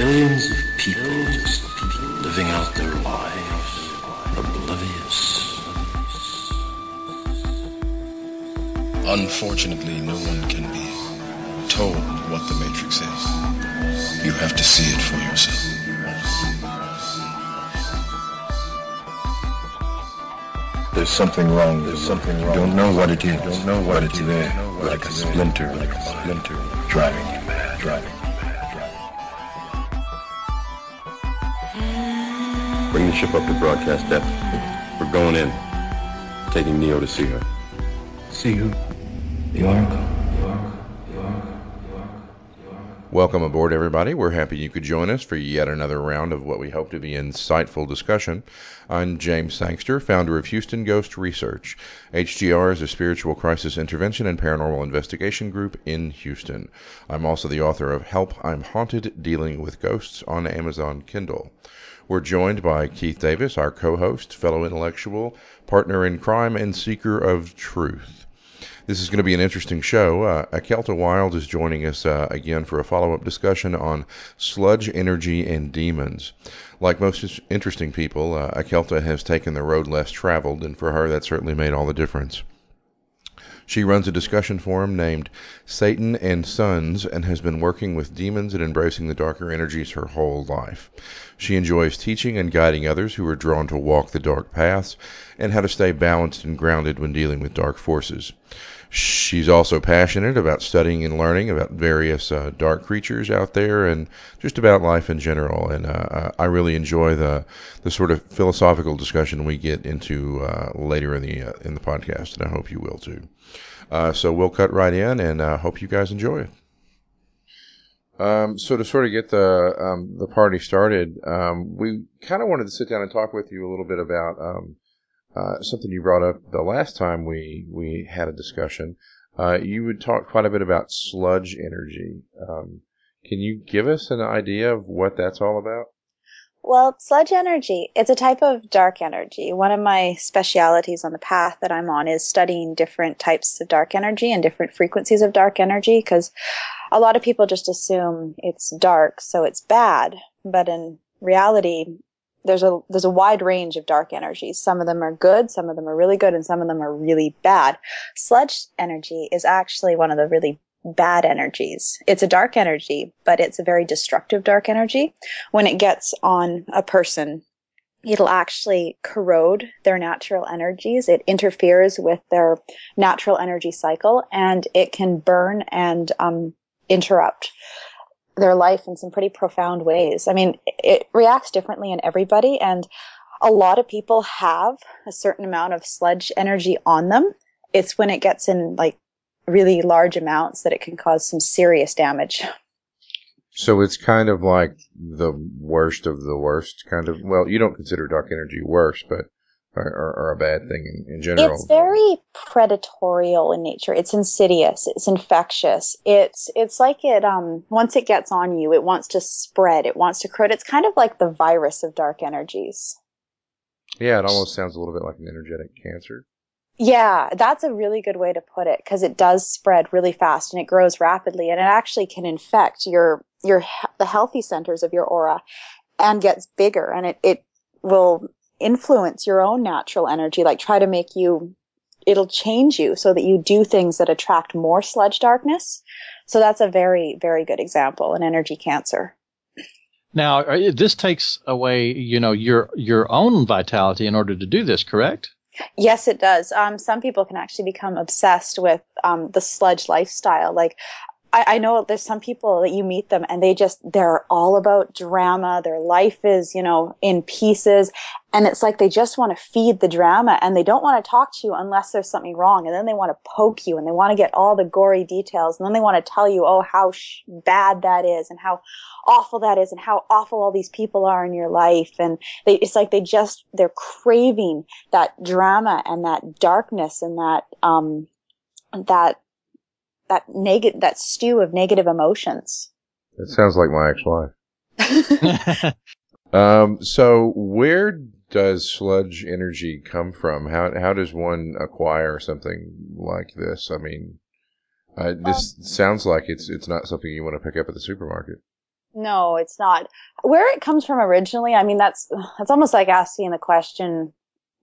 Billions of people just living out their lives, oblivious. Unfortunately, no one can be told what the Matrix is. You have to see it for yourself. There's something wrong. There's something wrong. You don't know what it is. You don't know what it's there. Like a splinter, driving you mad, Bring the ship up to broadcast depth. We're going in. Taking Neo to see her. See who? The Oracle. Welcome aboard, everybody. We're happy you could join us for yet another round of what we hope to be insightful discussion. I'm James Sangster, founder of Houston Ghost Research. HGR is a spiritual crisis intervention and paranormal investigation group in Houston. I'm also the author of Help, I'm Haunted, Dealing with Ghosts on Amazon Kindle. We're joined by Keith Davis, our co-host, fellow intellectual, partner in crime, and seeker of truth. This is going to be an interesting show. Akelta Wilde is joining us again for a follow-up discussion on sludge energy and demons. Like most interesting people, Akelta has taken the road less traveled, and for her that certainly made all the difference. She runs a discussion forum named Satan and Sons and has been working with demons and embracing the darker energies her whole life. She enjoys teaching and guiding others who are drawn to walk the dark paths and how to stay balanced and grounded when dealing with dark forces. She's also passionate about studying and learning about various dark creatures out there and just about life in general. And I really enjoy the sort of philosophical discussion we get into later in the podcast, and I hope you will too. So we'll cut right in, and hope you guys enjoy it. So to sort of get the party started, we kind of wanted to sit down and talk with you a little bit about something you brought up the last time we had a discussion. You would talk quite a bit about sludge energy. Can you give us an idea of what that's all about? Well, sludge energy, it's a type of dark energy. One of my specialities on the path that I'm on is studying different types of dark energy and different frequencies of dark energy, because a lot of people just assume it's dark, so it's bad. But in reality, there's a wide range of dark energies. Some of them are good, some of them are really good, and some of them are really bad. Sludge energy is actually one of the really bad energies. It's a dark energy, but it's a very destructive dark energy. When it gets on a person, it'll actually corrode their natural energies. It interferes with their natural energy cycle, and it can burn and interrupt their life in some pretty profound ways. I mean, it reacts differently in everybody, and a lot of people have a certain amount of sludge energy on them. It's when it gets in like really large amounts that it can cause some serious damage. So it's kind of like the worst of the worst, kind of. Well, you don't consider dark energy worse, but or a bad thing in general. It's very predatorial in nature. It's insidious. It's infectious. It's like it once it gets on you, it wants to spread. It wants to corrode. It's kind of like the virus of dark energies. Yeah, it almost sounds a little bit like an energetic cancer. Yeah, that's a really good way to put it, because it does spread really fast and it grows rapidly, and it actually can infect the healthy centers of your aura and gets bigger, and it will influence your own natural energy, like try to make it'll change you so that you do things that attract more sludge darkness. So that's a very, very good example, an energy cancer. Now, this takes away, your own vitality in order to do this, correct? Yes, it does. Some people can actually become obsessed with the sludge lifestyle. Like, I know there's some people that you meet them and they're all about drama. Their life is, in pieces. And it's like they just want to feed the drama, and they don't want to talk to you unless there's something wrong. And then they want to poke you, and they want to get all the gory details. And then they want to tell you, how bad that is, and how awful that is, and how awful all these people are in your life. And it's like they're craving that drama and that darkness and that stew of negative emotions. That sounds like my ex-wife. So where does sludge energy come from? How does one acquire something like this? I mean, this sounds like it's not something you want to pick up at the supermarket. No, it's not. Where it comes from originally, I mean, that's almost like asking the question,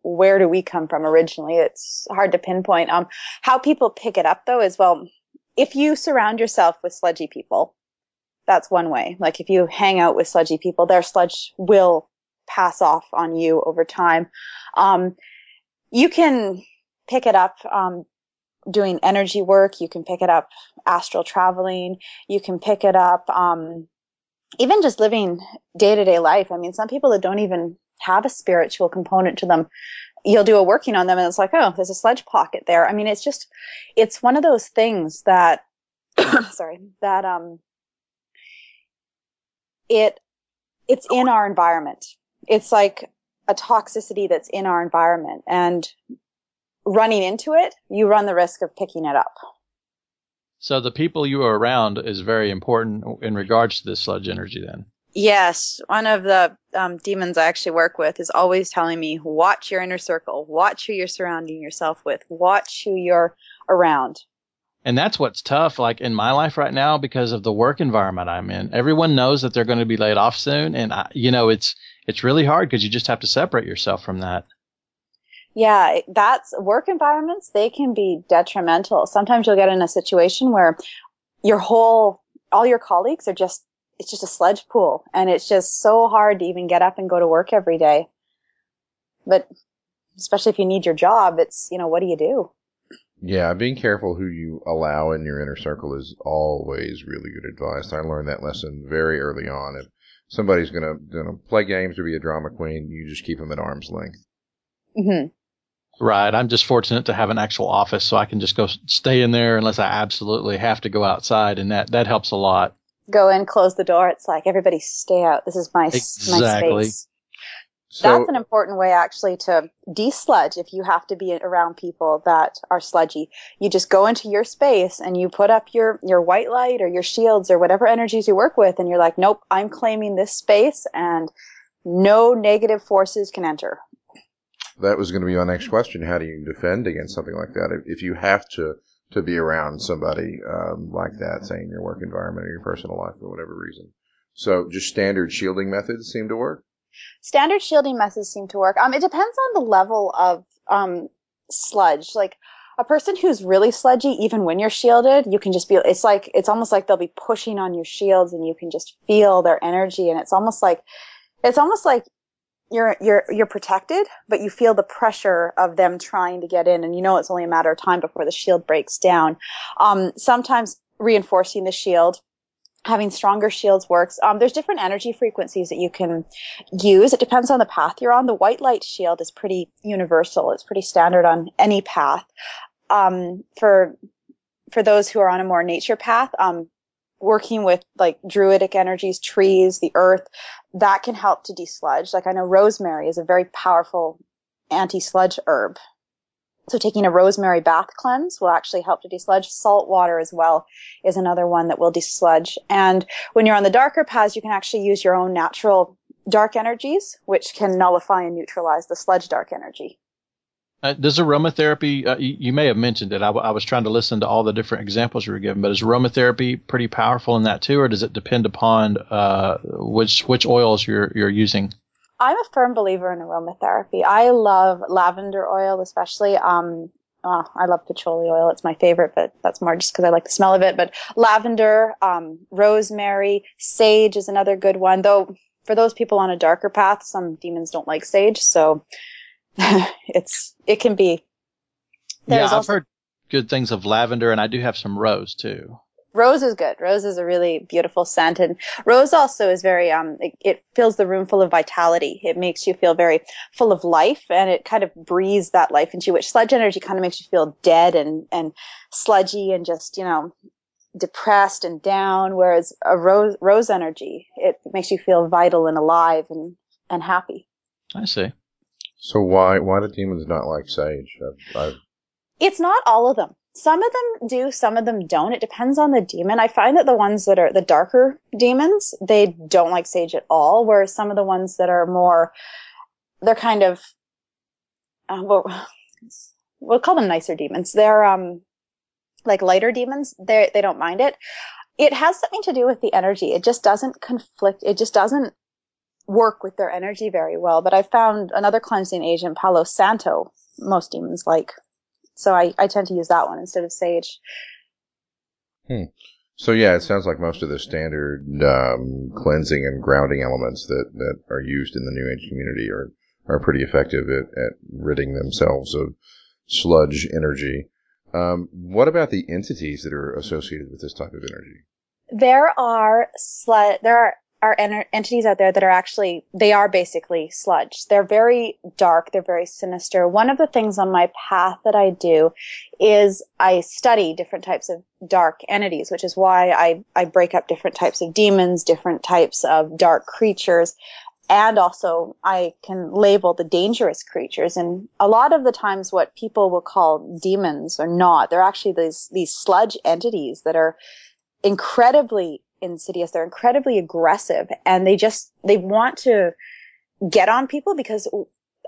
where do we come from originally? It's hard to pinpoint. How people pick it up, though, is, well, if you surround yourself with sludgy people, that's one way. Like if you hang out with sludgy people, their sludge will pass off on you over time. You can pick it up doing energy work. You can pick it up astral traveling. You can pick it up even just living day-to-day life. I mean, some people that don't even have a spiritual component to them, you'll do a working on them and it's like, oh, there's a sludge pocket there. I mean, it's one of those things that, it's in our environment. It's like a toxicity that's in our environment, and running into it, you run the risk of picking it up. So the people you are around is very important in regards to this sludge energy then. Yes. One of the demons I actually work with is always telling me, watch your inner circle, watch who you're surrounding yourself with, watch who you're around. And that's what's tough, like in my life right now, because of the work environment I'm in. Everyone knows that they're going to be laid off soon. And, it's really hard because you just have to separate yourself from that. Yeah, that's work environments. They can be detrimental. Sometimes you'll get in a situation where all your colleagues it's just a sludge pool, and it's just so hard to even get up and go to work every day. But especially if you need your job, it's, what do you do? Yeah, being careful who you allow in your inner circle is always really good advice. I learned that lesson very early on. If somebody's gonna play games or be a drama queen, you just keep them at arm's length. Mm-hmm. Right. I'm just fortunate to have an actual office, so I can just go stay in there unless I absolutely have to go outside, and that helps a lot. Go in, close the door. It's like, everybody stay out. This is my space. So, that's an important way actually to de-sludge if you have to be around people that are sludgy. You just go into your space and you put up your white light or your shields or whatever energies you work with, and you're like, nope, I'm claiming this space and no negative forces can enter. That was going to be my next question. How do you defend against something like that? If you have to be around somebody like that, say in your work environment or your personal life for whatever reason. So just standard shielding methods seem to work? Standard shielding methods seem to work. It depends on the level of sludge. Like a person who's really sludgy, even when you're shielded, you can just it's almost like they'll be pushing on your shields and you can just feel their energy, and it's almost like you're protected, but you feel the pressure of them trying to get in, and it's only a matter of time before the shield breaks down. Sometimes reinforcing the shield, having stronger shields works. There's different energy frequencies that you can use. It depends on the path you're on. The white light shield is pretty universal. It's pretty standard on any path. For those who are on a more nature path, working with like druidic energies, trees, the earth, that can help to de-sludge. Like I know rosemary is a very powerful anti-sludge herb. So taking a rosemary bath cleanse will actually help to de-sludge. Salt water as well is another one that will de-sludge. And when you're on the darker paths, you can actually use your own natural dark energies, which can nullify and neutralize the sludge dark energy. Does aromatherapy, you may have mentioned it, I was trying to listen to all the different examples you were given, but is aromatherapy pretty powerful in that too, or does it depend upon which oils you're using? I'm a firm believer in aromatherapy. I love lavender oil, especially. I love patchouli oil. It's my favorite, but that's more just because I like the smell of it. But lavender, rosemary, sage is another good one. Though for those people on a darker path, some demons don't like sage, so it can be. I've heard good things of lavender, and I do have some rose too. Rose is good. Rose is a really beautiful scent, and rose also is very it fills the room full of vitality. It makes you feel very full of life, and it kind of breathes that life into you, which sludge energy kind of makes you feel dead and sludgy and just depressed and down, whereas a rose energy, it makes you feel vital and alive and happy. I see. So why do demons not like sage? It's not all of them. Some of them do, some of them don't. It depends on the demon. I find that the ones that are the darker demons, they don't like sage at all, whereas some of the ones that are more, they're kind of, we'll call them nicer demons. They're like lighter demons. They don't mind it. It has something to do with the energy. It just doesn't conflict. It just doesn't work with their energy very well. But I found another cleansing agent, Palo Santo, most demons like. So I tend to use that one instead of sage. So yeah, it sounds like most of the standard cleansing and grounding elements that are used in the New Age community are pretty effective at ridding themselves of sludge energy. What about the entities that are associated with this type of energy? There are entities out there that are actually, they are basically sludge. They're very dark. They're very sinister. One of the things on my path that I do is I study different types of dark entities, which is why I break up different types of demons, different types of dark creatures. And also I can label the dangerous creatures. And a lot of the times what people will call demons are not. They're actually these sludge entities that are incredibly insidious. They're incredibly aggressive, and they want to get on people because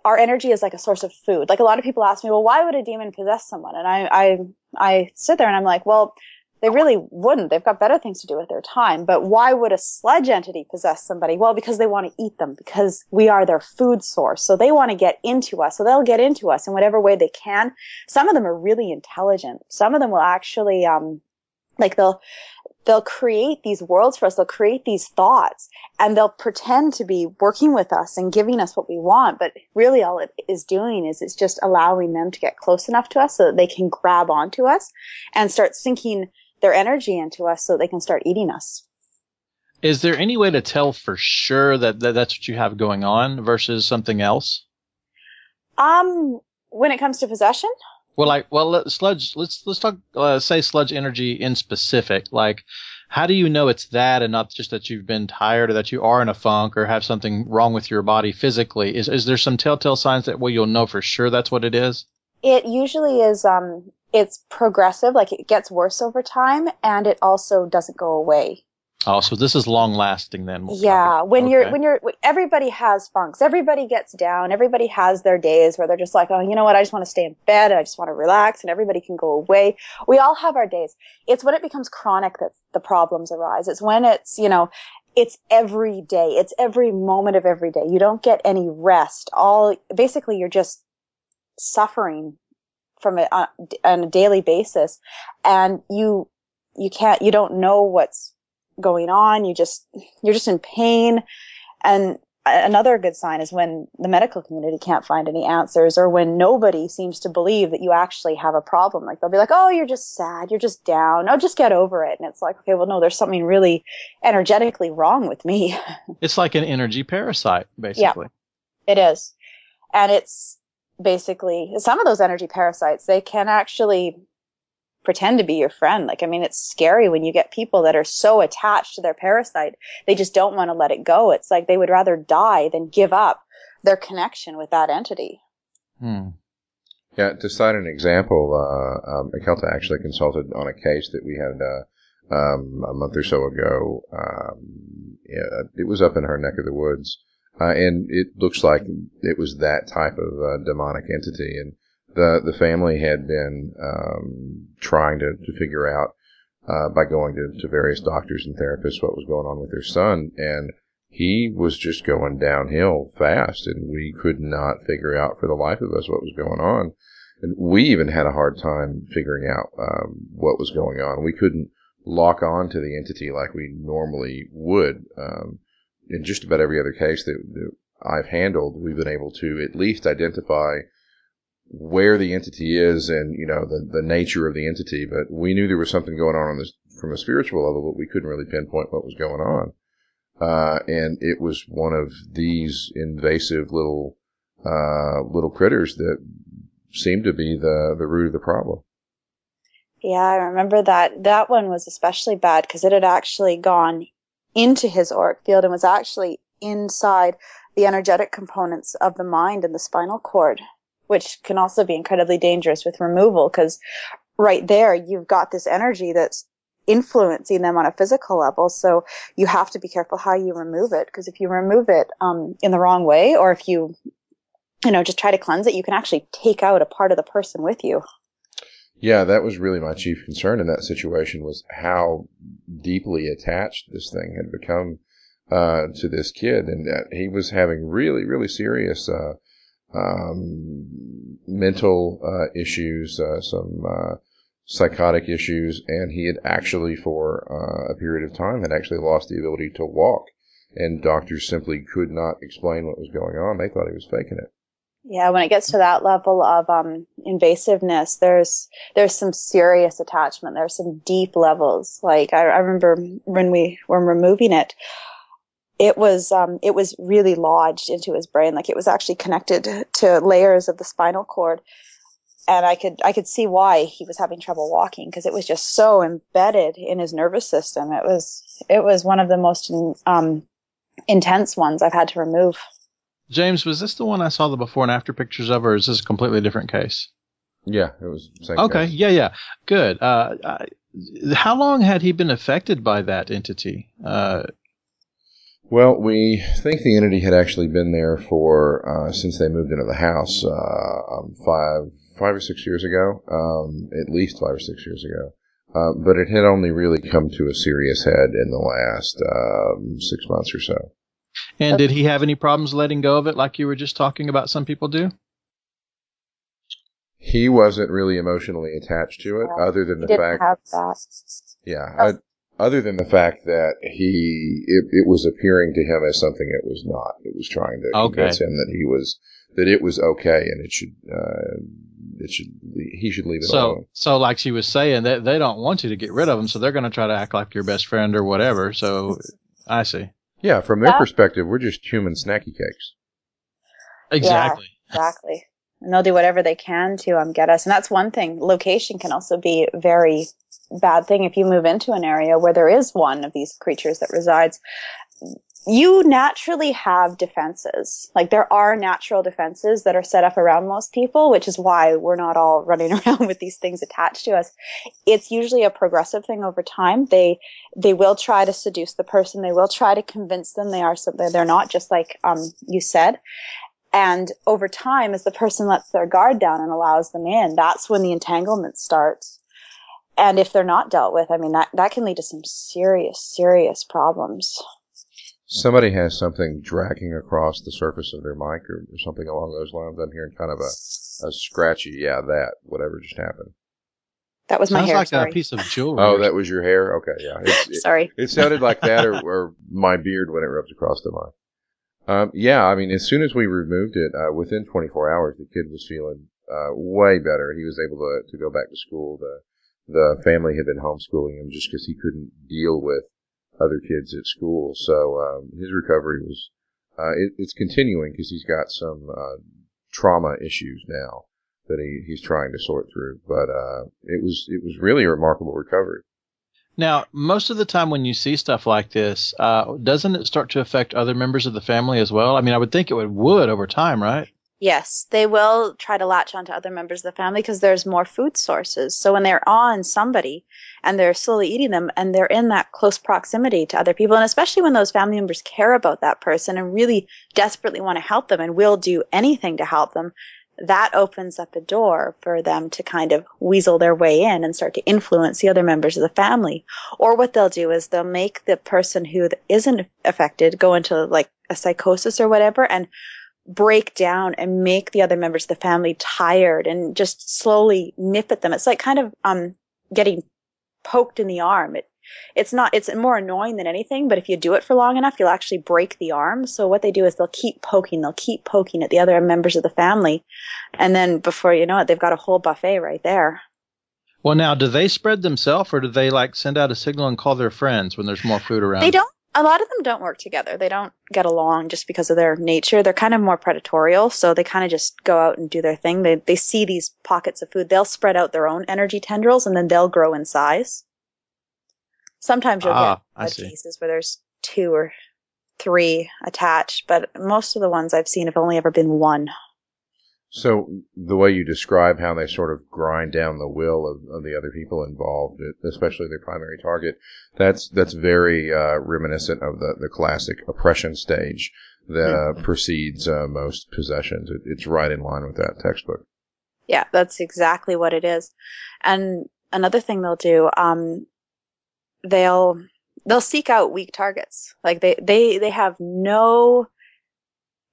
our energy is like a source of food. Like, a lot of people ask me, well, why would a demon possess someone? And I sit there and I'm like, well, they really wouldn't. They've got better things to do with their time. But why would a sludge entity possess somebody? Well, because they want to eat them, because we are their food source. So they want to get into us. So they'll get into us in whatever way they can. Some of them are really intelligent. Some of them will actually, they'll create these worlds for us. They'll create these thoughts, and they'll pretend to be working with us and giving us what we want. But really all it is doing is it's just allowing them to get close enough to us so that they can grab onto us and start sinking their energy into us so they can start eating us. Is there any way to tell for sure that that's what you have going on versus something else? When it comes to possession? Sludge. Let's talk. Say sludge energy in specific. Like, how do you know it's that and not just that you've been tired or that you are in a funk or have something wrong with your body physically? Is there some telltale signs that you'll know for sure that's what it is? It usually is. It's progressive. Like, it gets worse over time, and it also doesn't go away. Oh, so this is long lasting then. Yeah. Everybody has funks. Everybody gets down. Everybody has their days where they're just like, oh, you know what? I just want to stay in bed and I just want to relax, and everybody can go away. We all have our days. It's when it becomes chronic that the problems arise. It's when it's every day. It's every moment of every day. You don't get any rest. Basically you're just suffering from it on a daily basis, and you don't know what's going on. You're just in pain. And another good sign is when the medical community can't find any answers, or when nobody seems to believe that you actually have a problem. Like, they'll be like, oh, you're just sad, you're just down, oh, just get over it. And it's like, okay, well, no, there's something really energetically wrong with me. It's like an energy parasite, basically. Yeah, it is. And it's basically, some of those energy parasites, they can actually pretend to be your friend. Like, I mean, it's scary when you get people that are so attached to their parasite, they just don't want to let it go. It's like they would rather die than give up their connection with that entity. Yeah, to cite an example, Akelta actually consulted on a case that we had a month or so ago. It was up in her neck of the woods, and it looks like it was that type of demonic entity. And the family had been trying to figure out by going to various doctors and therapists what was going on with their son, and he was just going downhill fast, and we could not figure out for the life of us what was going on. And we even had a hard time figuring out what was going on. We couldn't lock on to the entity like we normally would. In just about every other case that I've handled, we've been able to at least identify where the entity is and, the nature of the entity. But we knew there was something going on this from a spiritual level, but we couldn't really pinpoint what was going on. And it was one of these invasive little critters that seemed to be the root of the problem. Yeah, I remember that one was especially bad because it had actually gone into his auric field and was actually inside the energetic components of the mind and the spinal cord, which can also be incredibly dangerous with removal, because right there you've got this energy that's influencing them on a physical level. So you have to be careful how you remove it, because if you remove it in the wrong way, or if you just try to cleanse it, you can actually take out a part of the person with you. Yeah, that was really my chief concern in that situation, was how deeply attached this thing had become to this kid, and that he was having really, really serious mental issues, some psychotic issues, and he had actually, for a period of time, had actually lost the ability to walk, and doctors simply could not explain what was going on. They thought he was faking it. Yeah, when it gets to that level of invasiveness, there's some serious attachment. There's some deep levels. Like I remember when we were removing it, it was really lodged into his brain. Like it was actually connected to layers of the spinal cord, and I could see why he was having trouble walking, because it was just so embedded in his nervous system. It was one of the most intense ones I've had to remove. James, was this the one I saw the before and after pictures of, or is this a completely different case? Yeah, it was the same Okay, case. yeah. Good. How long had he been affected by that entity? Well, we think the entity had actually been there for since they moved into the house 5 or 6 years ago, at least 5 or 6 years ago. But it had only really come to a serious head in the last 6 months or so. And did he have any problems letting go of it, like you were just talking about some people do? He wasn't really emotionally attached to it, other than the fact. Have that. Yeah, other than the fact that it was appearing to him as something it was not. It was trying to convince him that it was okay, and he should leave it alone. So like she was saying, that they don't want you to get rid of them, so they're going to try to act like your best friend or whatever. So I see. Yeah, from their perspective, we're just human snacky cakes. Exactly. Yeah, exactly. And they'll do whatever they can to get us. And that's one thing. Location can also be a very bad thing. If you move into an area where there is one of these creatures that resides, you naturally have defenses. Like there are natural defenses that are set up around most people, which is why we're not all running around with these things attached to us. It's usually a progressive thing over time. They will try to seduce the person. They will try to convince them they are something they're not, just like you said. And over time, as the person lets their guard down and allows them in, that's when the entanglement starts. And if they're not dealt with, I mean, that can lead to some serious, serious problems. Somebody has something dragging across the surface of their mic or something along those lines. I'm hearing kind of a scratchy, whatever just happened. That was my hair. Sounds like a piece of jewelry. Oh, that was your hair? Okay, yeah. Sorry. It sounded like that or my beard when it rubs across the mic. I mean, as soon as we removed it, within 24 hours, the kid was feeling way better. He was able to go back to school. The family had been homeschooling him just because he couldn't deal with other kids at school. So his recovery was it's continuing because he's got some trauma issues now that he's trying to sort through. But it was really a remarkable recovery. Now, most of the time when you see stuff like this, doesn't it start to affect other members of the family as well? I mean, I would think it would over time, right? Yes, they will try to latch onto other members of the family because there's more food sources. So when they're on somebody and they're slowly eating them and they're in that close proximity to other people, and especially when those family members care about that person and really desperately want to help them and will do anything to help them, that opens up a door for them to kind of weasel their way in and start to influence the other members of the family. Or what they'll do is they'll make the person who isn't affected go into like a psychosis or whatever and break down and make the other members of the family tired and just slowly nip at them. It's like kind of getting poked in the arm. It's more annoying than anything, but if you do it for long enough, you'll actually break the arm. So what they do is they'll keep poking at the other members of the family. And then before you know it, they've got a whole buffet right there. Well, now, do they spread themselves or do they like send out a signal and call their friends when there's more food around? They don't. A lot of them don't work together. They don't get along just because of their nature. They're kind of more predatorial, so they kind of just go out and do their thing. They see these pockets of food. They'll spread out their own energy tendrils, and then they'll grow in size. Sometimes you'll get cases where there's 2 or 3 attached, but most of the ones I've seen have only ever been 1. So the way you describe how they sort of grind down the will of the other people involved, especially their primary target, that's very reminiscent of the classic oppression stage that precedes most possessions. It's right in line with that textbook. Yeah, that's exactly what it is. And another thing they'll do, they'll seek out weak targets. Like they have no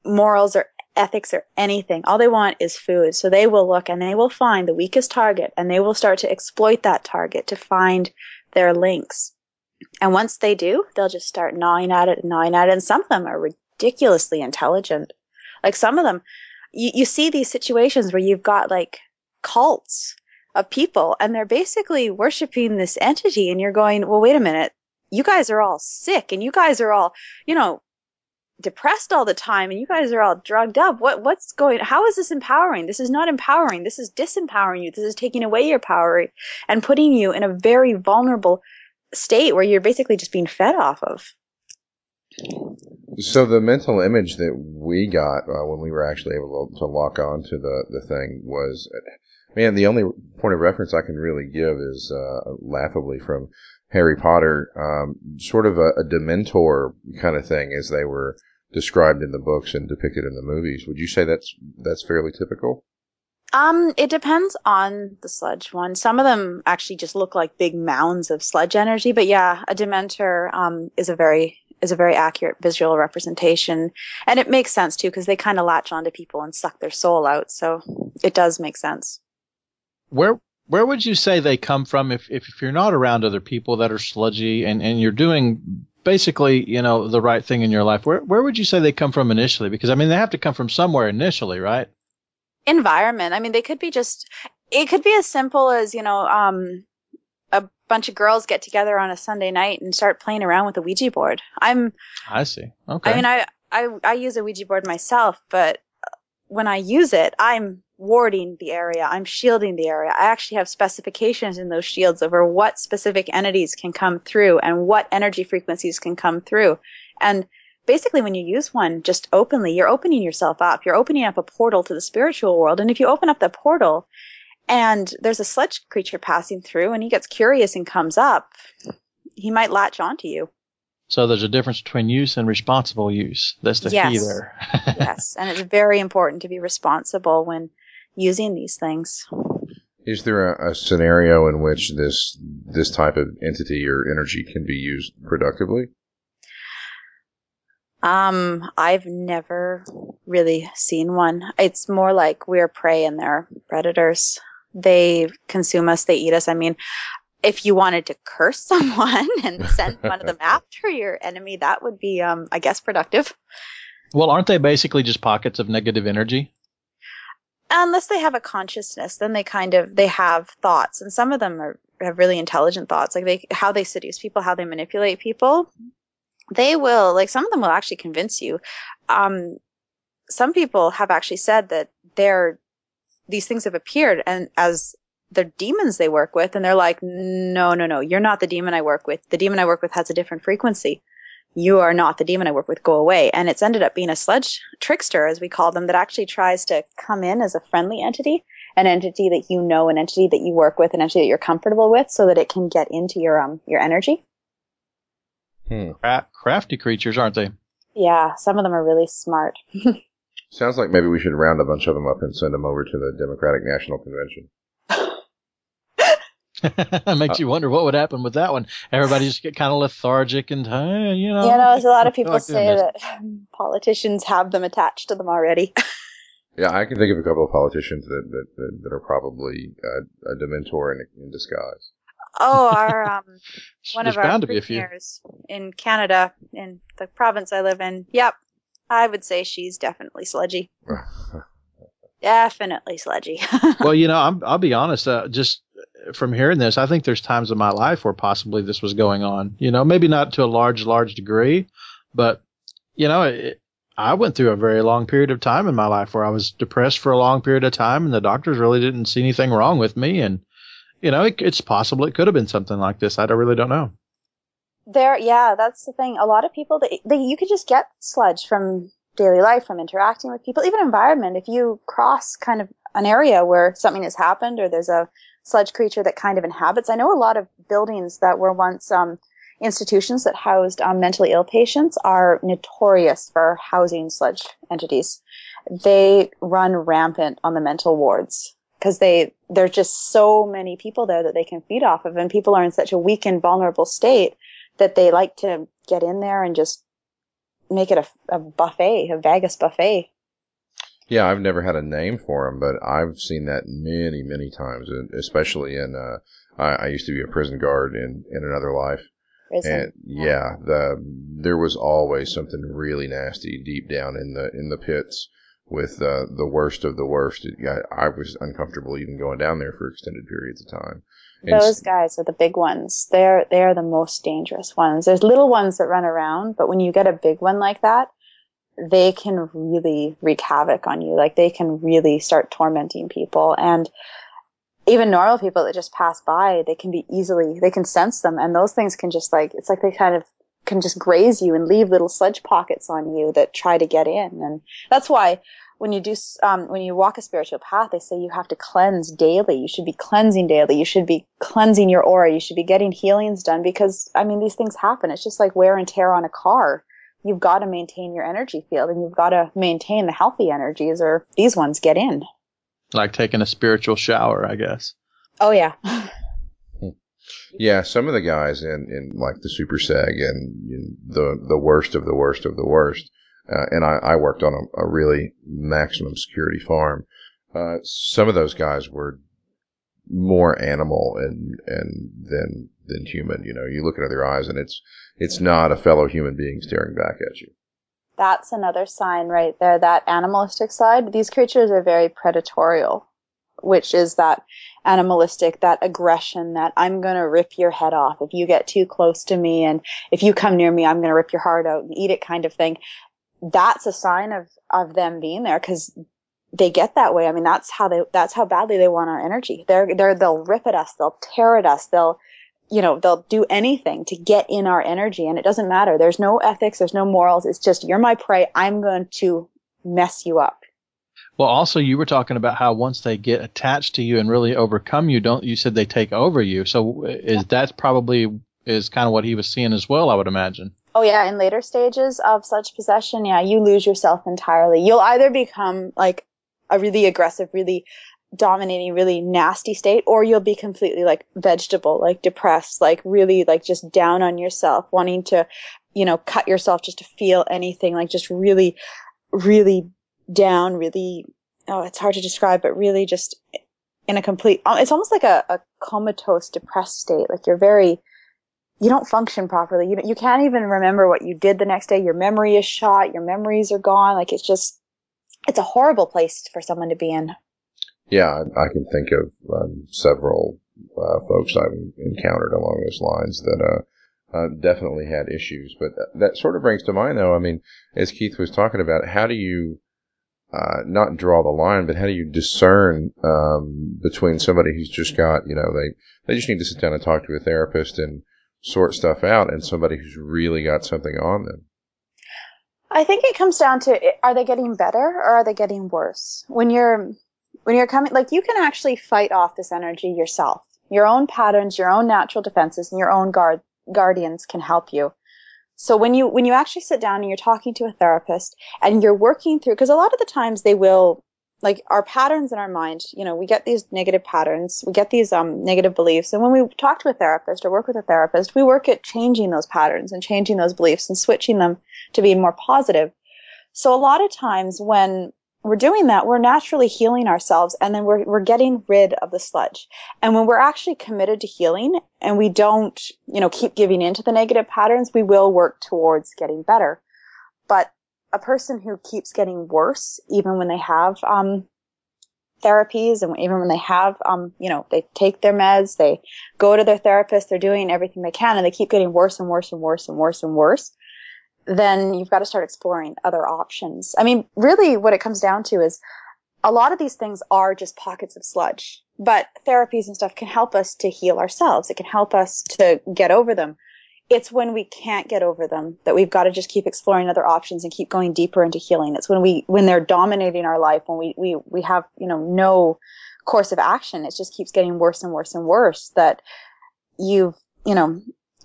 morals or ethics or anything. All they want is food. So they will look and they will find the weakest target, and they will start to exploit that target to find their links. And once they do, they'll just start gnawing at it. And some of them are ridiculously intelligent. Like some of them, you see these situations where you've got like cults of people and they're basically worshiping this entity, and you're going, well, wait a minute. You guys are all sick and you guys are all, depressed all the time, and you guys are all drugged up. What's going, how is this empowering? This is not empowering. This is disempowering you. This is taking away your power and putting you in a very vulnerable state where you're basically just being fed off of. So the mental image that we got when we were actually able to lock on to the thing was, man, the only point of reference I can really give is laughably from Harry Potter, sort of a Dementor kind of thing as they were described in the books and depicted in the movies. Would you say that's fairly typical? It depends on the sludge one. Some of them actually just look like big mounds of sludge energy, but yeah, a Dementor is a very accurate visual representation, and it makes sense too because they kind of latch onto people and suck their soul out. So it does make sense. Where would you say they come from if you're not around other people that are sludgy and you're doing basically, the right thing in your life? Where would you say they come from initially? Because, I mean, they have to come from somewhere initially, right? Environment. I mean, it could be as simple as, a bunch of girls get together on a Sunday night and start playing around with a Ouija board. I see. Okay. I mean, I use a Ouija board myself, but when I use it, I'm warding the area. I'm shielding the area. I actually have specifications in those shields over what specific entities can come through and what energy frequencies can come through. And basically when you use one just openly, you're opening yourself up. You're opening up a portal to the spiritual world. And if you open up the portal and there's a sludge creature passing through and he gets curious and comes up, he might latch onto you. So there's a difference between use and responsible use. That's the key there. Yes, and it's very important to be responsible when using these things. Is there a scenario in which this type of entity or energy can be used productively? I've never really seen one. It's more like we're prey and they're predators. They consume us, they eat us. I mean, if you wanted to curse someone and send one of them after your enemy, that would be, I guess, productive. Well, aren't they basically just pockets of negative energy? Unless they have a consciousness, then they have thoughts, and some of them have really intelligent thoughts, like how they seduce people, how they manipulate people. They will, like, some of them will actually convince you. Some people have actually said that these things have appeared and as they're demons they work with, and they're like, no, you're not the demon I work with. The demon I work with has a different frequency. You are not the demon I work with. Go away. And it's ended up being a sludge trickster, as we call them, that actually tries to come in as a friendly entity, an entity that you know, an entity that you work with, an entity that you're comfortable with, so that it can get into your energy. Crafty creatures, aren't they? Yeah, some of them are really smart. Sounds like maybe we should round a bunch of them up and send them over to the Democratic National Convention. Makes you wonder what would happen with that one. Everybody just get kind of lethargic and, a lot of people say that politicians have them attached to them already. Yeah, I can think of a couple of politicians that are probably a Dementor in disguise. Oh, our one of our premiers in Canada, in the province I live in. Yep, I would say she's definitely sludgy. Definitely sludgy. Well, I'll be honest. Just from hearing this, I think there's times in my life where possibly this was going on. Maybe not to a large degree, but I went through a very long period of time in my life where I was depressed for a long period of time, and the doctors really didn't see anything wrong with me. And it's possible it could have been something like this. I really don't know. That's the thing. A lot of people you could just get sludge from daily life, from interacting with people, even environment. If you cross kind of an area where something has happened or there's a sludge creature that kind of inhabits. I know a lot of buildings that were once institutions that housed mentally ill patients are notorious for housing sludge entities. They run rampant on the mental wards. because there's just so many people there that they can feed off of, and people are in such a weak and vulnerable state that they like to get in there and just make it a buffet, a Vegas buffet. Yeah, I've never had a name for them, but I've seen that many, many times, especially in, I used to be a prison guard in another life. Prison. And yeah, there was always something really nasty deep down in the pits with, the worst of the worst. I was uncomfortable even going down there for extended periods of time. Those guys are the big ones. They're the most dangerous ones. There's little ones that run around, but when you get a big one like that, they can really wreak havoc on you. Like, they can really start tormenting people. And even normal people that just pass by, they can sense them. And those things can just it's like they kind of can just graze you and leave little sludge pockets on you that try to get in. And that's why when you walk a spiritual path, they say you have to cleanse daily. You should be cleansing daily. You should be cleansing your aura. You should be getting healings done because, I mean, these things happen. It's just like wear and tear on a car. You've got to maintain your energy field, and you've got to maintain the healthy energies, or these ones get in. Like taking a spiritual shower, I guess. Oh, yeah. Yeah, some of the guys in like the Super Seg and the worst of the worst of the worst, and I worked on a really maximum security farm. Some of those guys were more animal and than human. You know, you look into their eyes and it's not a fellow human being staring back at you. That's another sign right there, that animalistic side. These creatures are very predatorial, which is that animalistic, that aggression, that I'm going to rip your head off if you get too close to me, and if you come near me, I'm going to rip your heart out and eat it kind of thing. That's a sign of them being there, because they get that way. I mean, that's how badly they want our energy. They'll rip at us, they'll tear at us, they'll do anything to get in our energy, and it doesn't matter. There's no ethics, there's no morals. It's just, you're my prey, I'm going to mess you up. Well, also, you were talking about how once they get attached to you and really overcome you, you said they take over you. So that probably kind of what he was seeing as well, I would imagine. Oh, yeah. In later stages of such possession, yeah, you lose yourself entirely. You'll either become like a really aggressive, really dominating, really nasty state, or you'll be completely like vegetable, like depressed, like really like just down on yourself, wanting to, cut yourself just to feel anything, like just really, really down, really, it's hard to describe, but really just in a complete, it's almost like a comatose, depressed state. Like you don't function properly. You can't even remember what you did the next day. Your memory is shot. Your memories are gone. Like, it's a horrible place for someone to be in. Yeah, I can think of several folks I've encountered along those lines that definitely had issues. But that sort of brings to mind, though, I mean, as Keith was talking about, how do you not draw the line, but how do you discern between somebody who's just got, they just need to sit down and talk to a therapist and sort stuff out, and somebody who's really got something on them? I think it comes down to, are they getting better or are they getting worse? When you're coming, like, you can actually fight off this energy yourself. Your own patterns, your own natural defenses, and your own guardians can help you. So when you actually sit down and you're talking to a therapist and you're working through, because a lot of the times they will, like, our patterns in our mind, we get these negative patterns, we get these negative beliefs, and when we talk to a therapist or work with a therapist, we work at changing those patterns and changing those beliefs and switching them to be more positive. So a lot of times when we're doing that, we're naturally healing ourselves, and then we're getting rid of the sludge. And when we're actually committed to healing and we don't, keep giving into the negative patterns, we will work towards getting better. But a person who keeps getting worse, even when they have therapies, and even when they have, they take their meds, they go to their therapist, they're doing everything they can, and they keep getting worse and worse and worse and worse and worse, then you've got to start exploring other options. I mean, really what it comes down to is a lot of these things are just pockets of sludge, but therapies and stuff can help us to heal ourselves. It can help us to get over them. It's when we can't get over them that we've got to just keep exploring other options and keep going deeper into healing. It's when they're dominating our life, when we have, no course of action. It just keeps getting worse and worse and worse, that you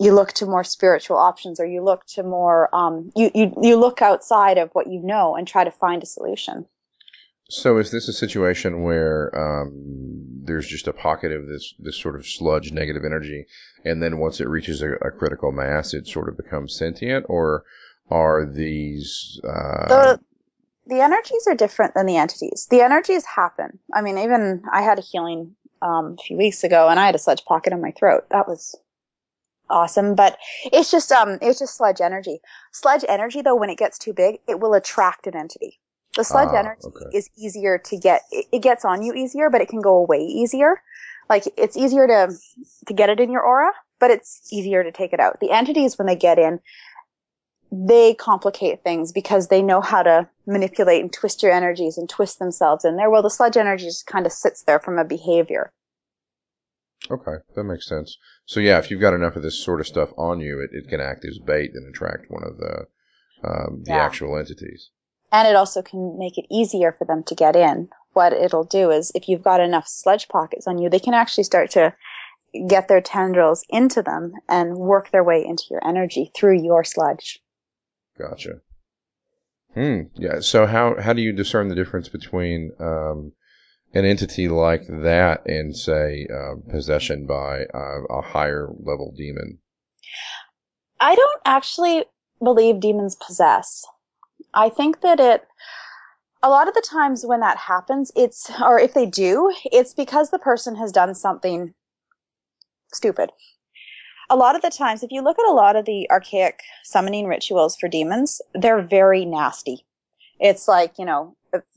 look to more spiritual options, or you look to more, you look outside of what you know and try to find a solution. So is this a situation where there's just a pocket of this sort of sludge negative energy, and then once it reaches a critical mass, it sort of becomes sentient, or are these... The energies are different than the entities. The energies happen. I mean, even I had a healing a few weeks ago, and I had a sludge pocket in my throat. That was awesome, but it's just sludge energy. Sludge energy, though, when it gets too big, it will attract an entity. The sludge energy is easier to get. It gets on you easier, but it can go away easier. Like, it's easier to get it in your aura, but it's easier to take it out. The entities, when they get in, they complicate things because they know how to manipulate and twist your energies and twist themselves in there. Well, the sludge energy just kind of sits there from a behavior. Okay, that makes sense. So yeah, if you've got enough of this sort of stuff on you, it can act as bait and attract one of the actual entities. And it also can make it easier for them to get in. What it'll do is, if you've got enough sludge pockets on you, they can actually start to get their tendrils into them and work their way into your energy through your sludge. Gotcha. Yeah. So how do you discern the difference between an entity like that and, say, possession by a higher level demon? I don't actually believe demons possess. I think that a lot of the times when that happens, or if they do, it's because the person has done something stupid. A lot of the times, if you look at a lot of the archaic summoning rituals for demons, they're very nasty. It's like,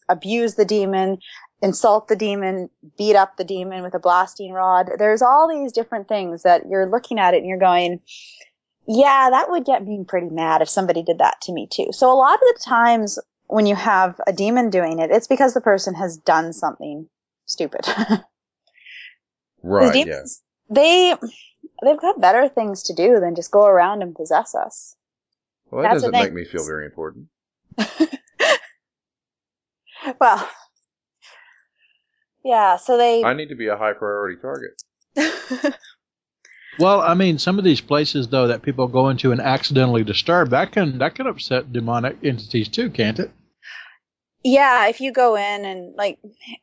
abuse the demon, insult the demon, beat up the demon with a blasting rod. There's all these different things that you're looking at it and you're going, yeah, that would get me pretty mad if somebody did that to me too. So a lot of the times when you have a demon doing it, it's because the person has done something stupid. Right, demons, yeah. They've got better things to do than just go around and possess us. Well, that doesn't make me feel very important. Well, yeah, so I need to be a high priority target. Well, I mean, some of these places, though, that people go into and accidentally disturb, that can upset demonic entities too, can't it? Yeah, if you go in and,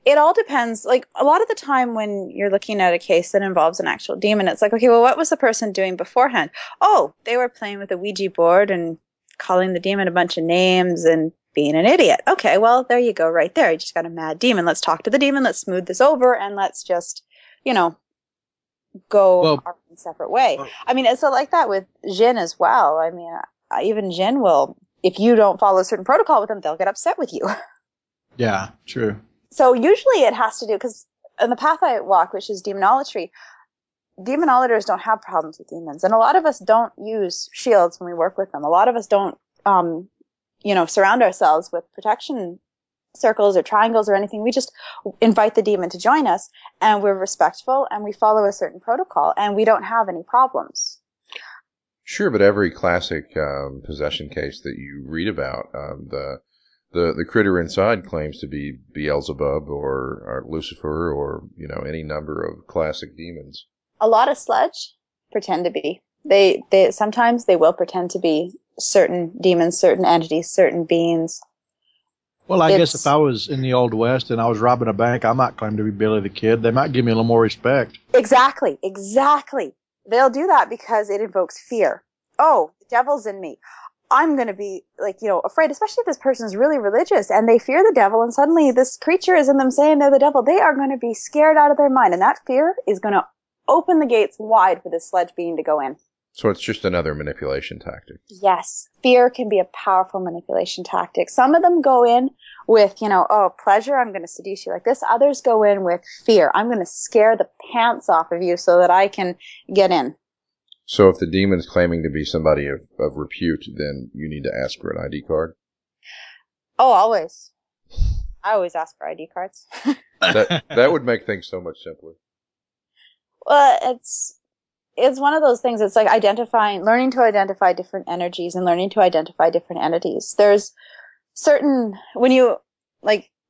it all depends. Like, a lot of the time when you're looking at a case that involves an actual demon, it's like, okay, well, what was the person doing beforehand? Oh, they were playing with a Ouija board and calling the demon a bunch of names and being an idiot. Okay, well, there you go right there. You just got a mad demon. Let's talk to the demon. Let's smooth this over, and let's just, go our own separate way. I mean, it's like that with Jinn as well. I mean, even Jinn will, if you don't follow a certain protocol with them, they'll get upset with you. Yeah, true. So usually it has to do, because in the path I walk, which is demonolatry, demonolators don't have problems with demons. And a lot of us don't use shields when we work with them. A lot of us don't, surround ourselves with protection circles or triangles or anything. We just invite the demon to join us, and we're respectful, and we follow a certain protocol, and we don't have any problems. Sure, but every classic possession case that you read about, the critter inside claims to be Beelzebub or Lucifer or any number of classic demons. A lot of sludge pretend to be. They sometimes they will pretend to be certain demons, certain entities, certain beings. Well, I guess if I was in the Old West and I was robbing a bank, I might claim to be Billy the Kid. They might give me a little more respect. Exactly. They'll do that because it invokes fear. Oh, the devil's in me. I'm going to be afraid, especially if this person's really religious and they fear the devil, and suddenly this creature is in them saying they're the devil. They are going to be scared out of their mind, and that fear is going to open the gates wide for this sludge being to go in. So it's just another manipulation tactic. Yes. Fear can be a powerful manipulation tactic. Some of them go in with, pleasure, I'm going to seduce you like this. Others go in with fear. I'm going to scare the pants off of you so that I can get in. So if the demon's claiming to be somebody of repute, then you need to ask for an ID card? Oh, always. I always ask for ID cards. That would make things so much simpler. Well, it's one of those things. It's like learning to identify different energies and learning to identify different entities. There's certain, a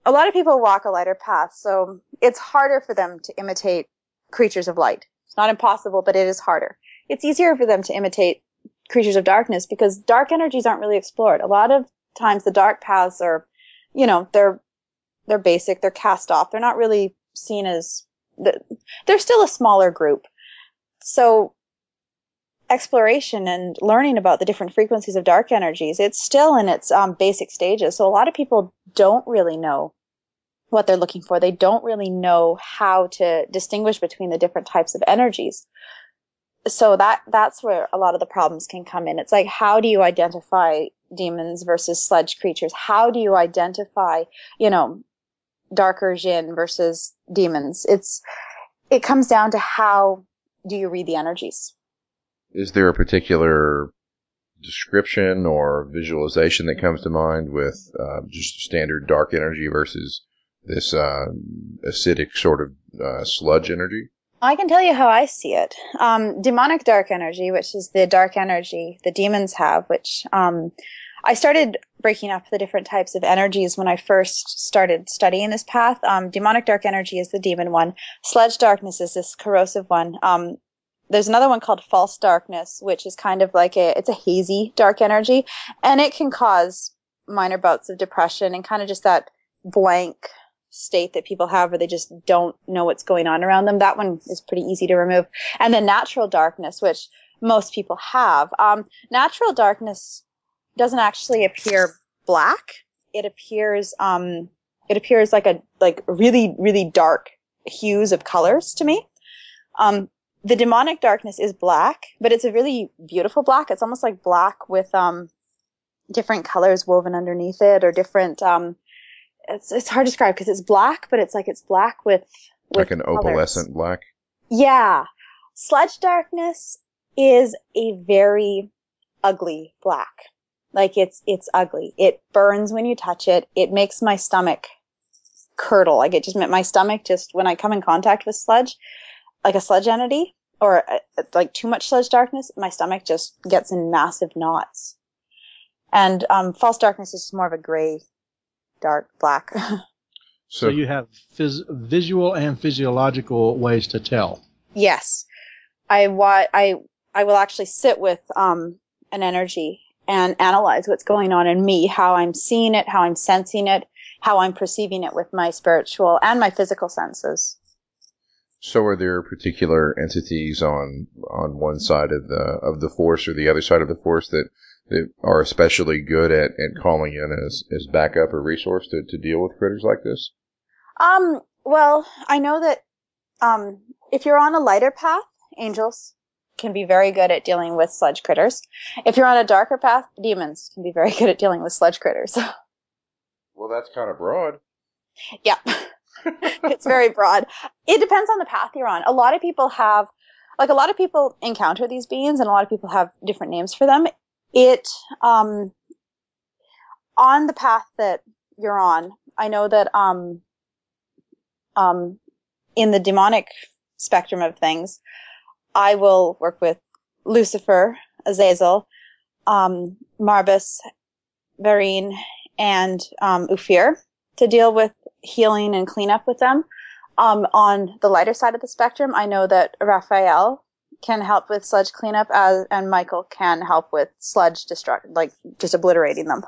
lot of people walk a lighter path, so it's harder for them to imitate creatures of light. It's not impossible, but it is harder. It's easier for them to imitate creatures of darkness because dark energies aren't really explored. A lot of times the dark paths are, they're they're basic, they're cast off. They're not really seen as, they're still a smaller group. So exploration and learning about the different frequencies of dark energies, it's still in its basic stages. So a lot of people don't really know what they're looking for. They don't really know how to distinguish between the different types of energies. So that's where a lot of the problems can come in. It's like, how do you identify demons versus sludge creatures? How do you identify, darker Jinn versus demons? It comes down to how do you read the energies? Is there a particular description or visualization that comes to mind with just standard dark energy versus this acidic sort of sludge energy? I can tell you how I see it. Demonic dark energy, which is the dark energy the demons have, which I started breaking up the different types of energies when I first started studying this path. Demonic dark energy is the demon one. Sludge darkness is this corrosive one. There's another one called false darkness, which is kind of like it's a hazy dark energy, and it can cause minor bouts of depression and kind of just that blank state that people have where they just don't know what's going on around them. That one is pretty easy to remove. And then natural darkness, which most people have. Natural darkness doesn't actually appear black. It appears like really, really dark hues of colors to me. The demonic darkness is black, but it's a really beautiful black. It's almost like black with different colors woven underneath it, or different. It's hard to describe because it's black, but it's black with like an colors. opalescent black. Yeah, sludge darkness is a very ugly black. Like it's ugly. It burns when you touch it. It makes my stomach curdle. Like my stomach just, when I come in contact with sludge, like a sludge entity or like too much sludge darkness, my stomach just gets in massive knots. And false darkness is more of a gray, dark black. So you have visual and physiological ways to tell. Yes. I will actually sit with an energy and analyze what's going on in me, how I'm seeing it, how I'm sensing it, how I'm perceiving it with my spiritual and my physical senses. So are there particular entities on one side of the force or the other side of the force that are especially good at calling in as backup or resource to deal with critters like this? Well, I know that if you're on a lighter path, angels can be very good at dealing with sludge critters. If you're on a darker path, demons can be very good at dealing with sludge critters. Well, that's kind of broad. Yeah. It's very broad. It depends on the path you're on. A lot of people encounter these beings, and a lot of people have different names for them. On the path that you're on, I know that in the demonic spectrum of things, I will work with Lucifer, Azazel, Marbus, Varine, and Ufir to deal with healing and cleanup with them. On the lighter side of the spectrum, I know that Raphael can help with sludge cleanup, and Michael can help with sludge just obliterating them.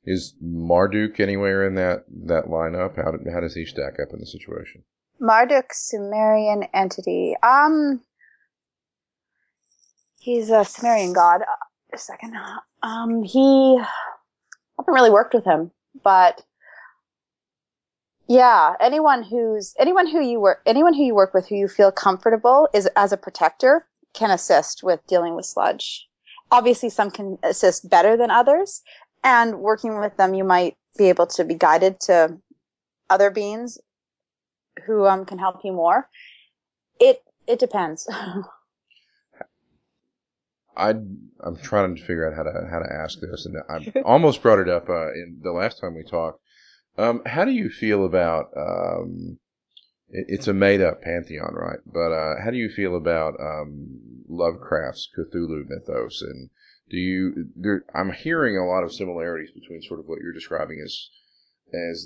Is Marduk anywhere in that lineup? How does he stack up in the situation? Marduk, Sumerian entity. He's a Sumerian god. Just a second. He haven't really worked with him, but yeah, anyone who you work with who you feel comfortable is as a protector can assist with dealing with sludge. Obviously, some can assist better than others, and working with them, you might be able to be guided to other beings who can help you more. It depends. I'm trying to figure out how to ask this, and I almost brought it up in the last time we talked. How do you feel about it's a made up pantheon, right? But how do you feel about Lovecraft's Cthulhu mythos? And I'm hearing a lot of similarities between sort of what you're describing as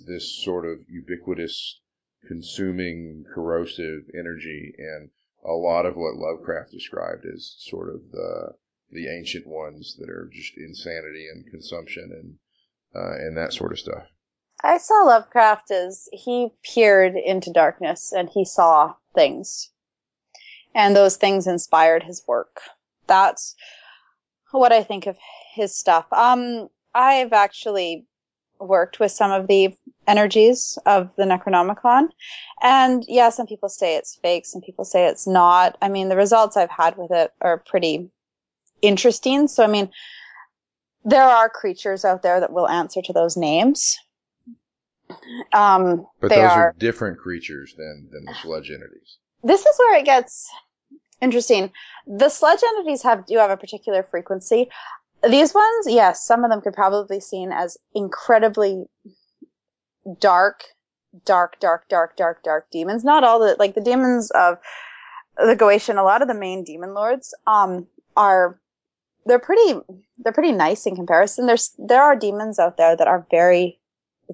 this sort of ubiquitous, consuming, corrosive energy, and a lot of what Lovecraft described as sort of the ancient ones that are just insanity and consumption and that sort of stuff. I saw Lovecraft as he peered into darkness and he saw things. And those things inspired his work. That's what I think of his stuff. I've actually worked with some of the energies of the Necronomicon. And yeah, some people say it's fake, some people say it's not. I mean, the results I've had with it are pretty interesting. So, I mean, there are creatures out there that will answer to those names. But those are different creatures than the sludge entities. This is where it gets interesting. The sludge entities do have a particular frequency. These ones, yes, some of them could probably be seen as incredibly dark demons. Not all the demons of the Goetian. A lot of the main demon lords they're pretty nice in comparison. There are demons out there that are very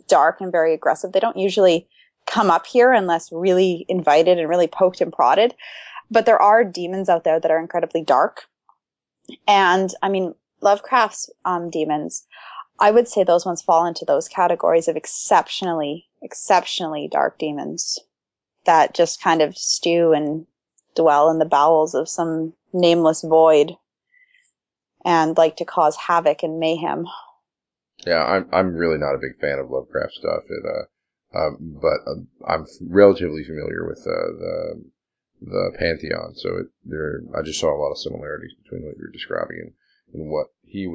dark and very aggressive. They don't usually come up here unless really invited and really poked and prodded. But there are demons out there that are incredibly dark. And I mean, Lovecraft's demons, I would say those ones fall into those categories of exceptionally dark demons that just kind of stew and dwell in the bowels of some nameless void and like to cause havoc and mayhem. Yeah, I'm really not a big fan of Lovecraft stuff, but I'm relatively familiar with the Pantheon, so I just saw a lot of similarities between what you're describing and what he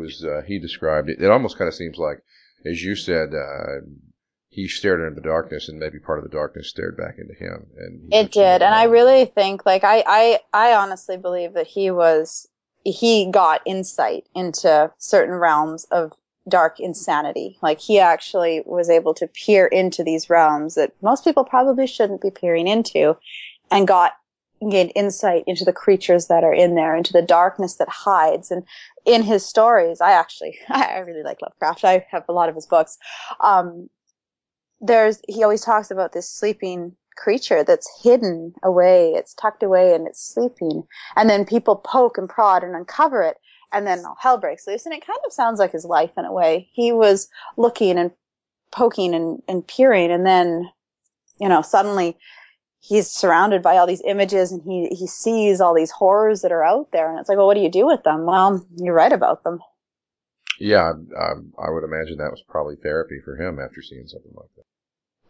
described. It almost kind of seems like, as you said, he stared into the darkness, and maybe part of the darkness stared back into him. And it did, and I really think, like, I honestly believe that he got insight into certain realms of dark insanity. Like, he actually was able to peer into these realms that most people probably shouldn't be peering into, and gained insight into the creatures that are in there, into the darkness that hides. And in his stories, I really like Lovecraft. I have a lot of his books. He always talks about this sleeping creature that's hidden away, it's tucked away and it's sleeping. And then people poke and prod and uncover it, and then all hell breaks loose. And it kind of sounds like his life in a way. He was looking and poking and peering, and then, suddenly he's surrounded by all these images, and he sees all these horrors that are out there. And it's like, well, what do you do with them? Well, you write about them. Yeah, I would imagine that was probably therapy for him after seeing something like that.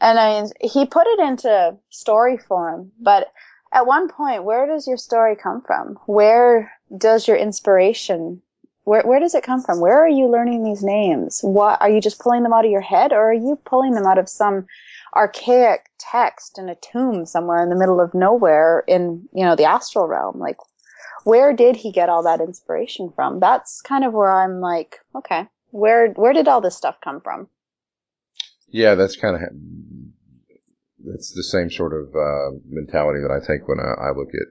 And I mean, he put it into story form, but at one point, where does your story come from? Where does your inspiration, where does it come from? Where are you learning these names? What, are you just pulling them out of your head, or are you pulling them out of some archaic text in a tomb somewhere in the middle of nowhere in, the astral realm? Like, where did he get all that inspiration from? That's kind of where I'm like, okay, where did all this stuff come from? Yeah, that's the same sort of mentality that I take when I look at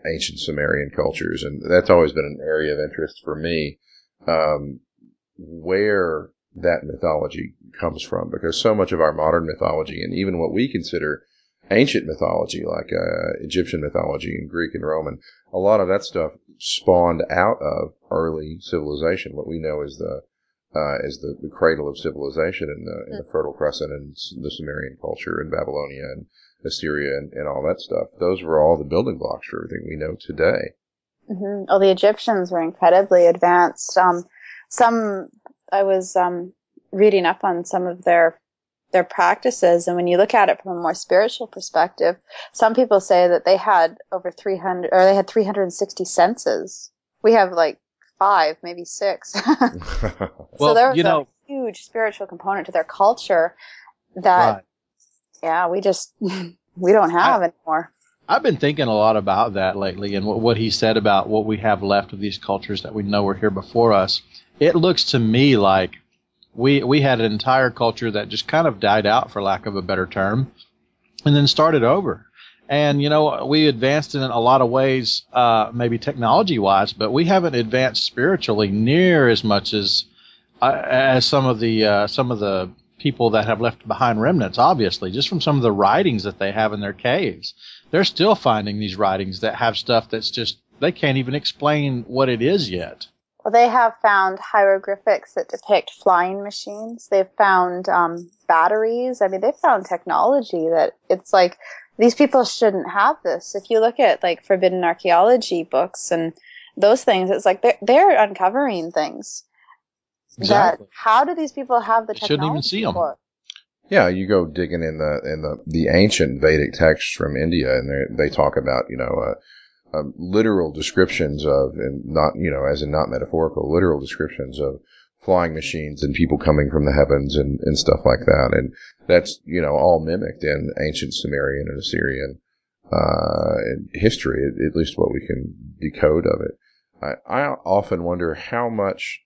ancient Sumerian cultures, and that's always been an area of interest for me, where that mythology comes from, because so much of our modern mythology, and even what we consider ancient mythology, like Egyptian mythology and Greek and Roman, a lot of that stuff spawned out of early civilization, what we know as the cradle of civilization in the Fertile Crescent and the Sumerian culture and Babylonia and Assyria and all that stuff. Those were all the building blocks for everything we know today. Mm-hmm. Oh, the Egyptians were incredibly advanced. I was reading up on some of their practices, and when you look at it from a more spiritual perspective, some people say that they had over 360 senses. We have like 5, maybe 6. Well, so there was a huge spiritual component to their culture that, right. Yeah, we don't have anymore. I've been thinking a lot about that lately, and what he said about what we have left of these cultures that we know were here before us. It looks to me like we had an entire culture that just kind of died out, for lack of a better term, and then started over. And, we advanced in a lot of ways, maybe technology-wise, but we haven't advanced spiritually near as much as some of the people that have left behind remnants, obviously, just from some of the writings that they have in their caves. They're still finding these writings that have stuff that's just, they can't even explain what it is yet. Well, they have found hieroglyphics that depict flying machines. They've found batteries. I mean, they've found technology that it's like these people shouldn't have this. If you look at like forbidden archaeology books and those things, it's like they're uncovering things. Exactly. That how do these people have the technology? Shouldn't even see them. For? Yeah, you go digging in the ancient Vedic texts from India, and they talk about literal descriptions of, and not as in not metaphorical, literal descriptions of flying machines and people coming from the heavens and stuff like that, and that's all mimicked in ancient Sumerian and Assyrian history, at least what we can decode of it. I often wonder how much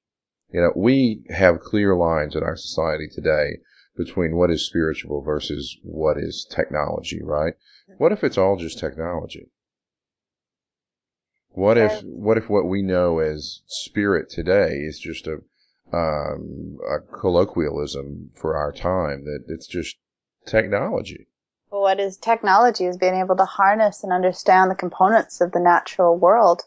we have clear lines in our society today between what is spiritual versus what is technology, right? What if it's all just technology? What if what we know as spirit today is just a colloquialism for our time, that it's just technology? Well, what is technology is being able to harness and understand the components of the natural world.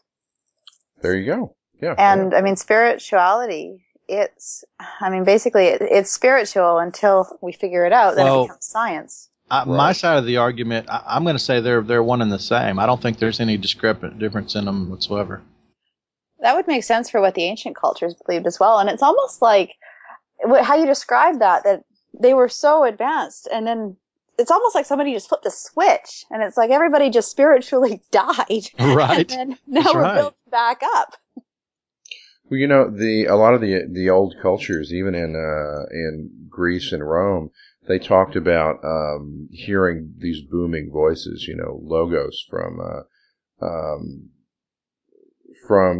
There you go. Yeah. And I mean, spirituality, basically it's spiritual until we figure it out. Then it becomes science. My side of the argument, I'm going to say they're one and the same. I don't think there's any difference in them whatsoever. That would make sense for what the ancient cultures believed as well. And it's almost like how you described that they were so advanced, and then it's almost like somebody just flipped a switch, and it's like everybody just spiritually died. Right. And then now we're built back up. Well, a lot of the old cultures, even in Greece and Rome, they talked about hearing these booming voices, logos from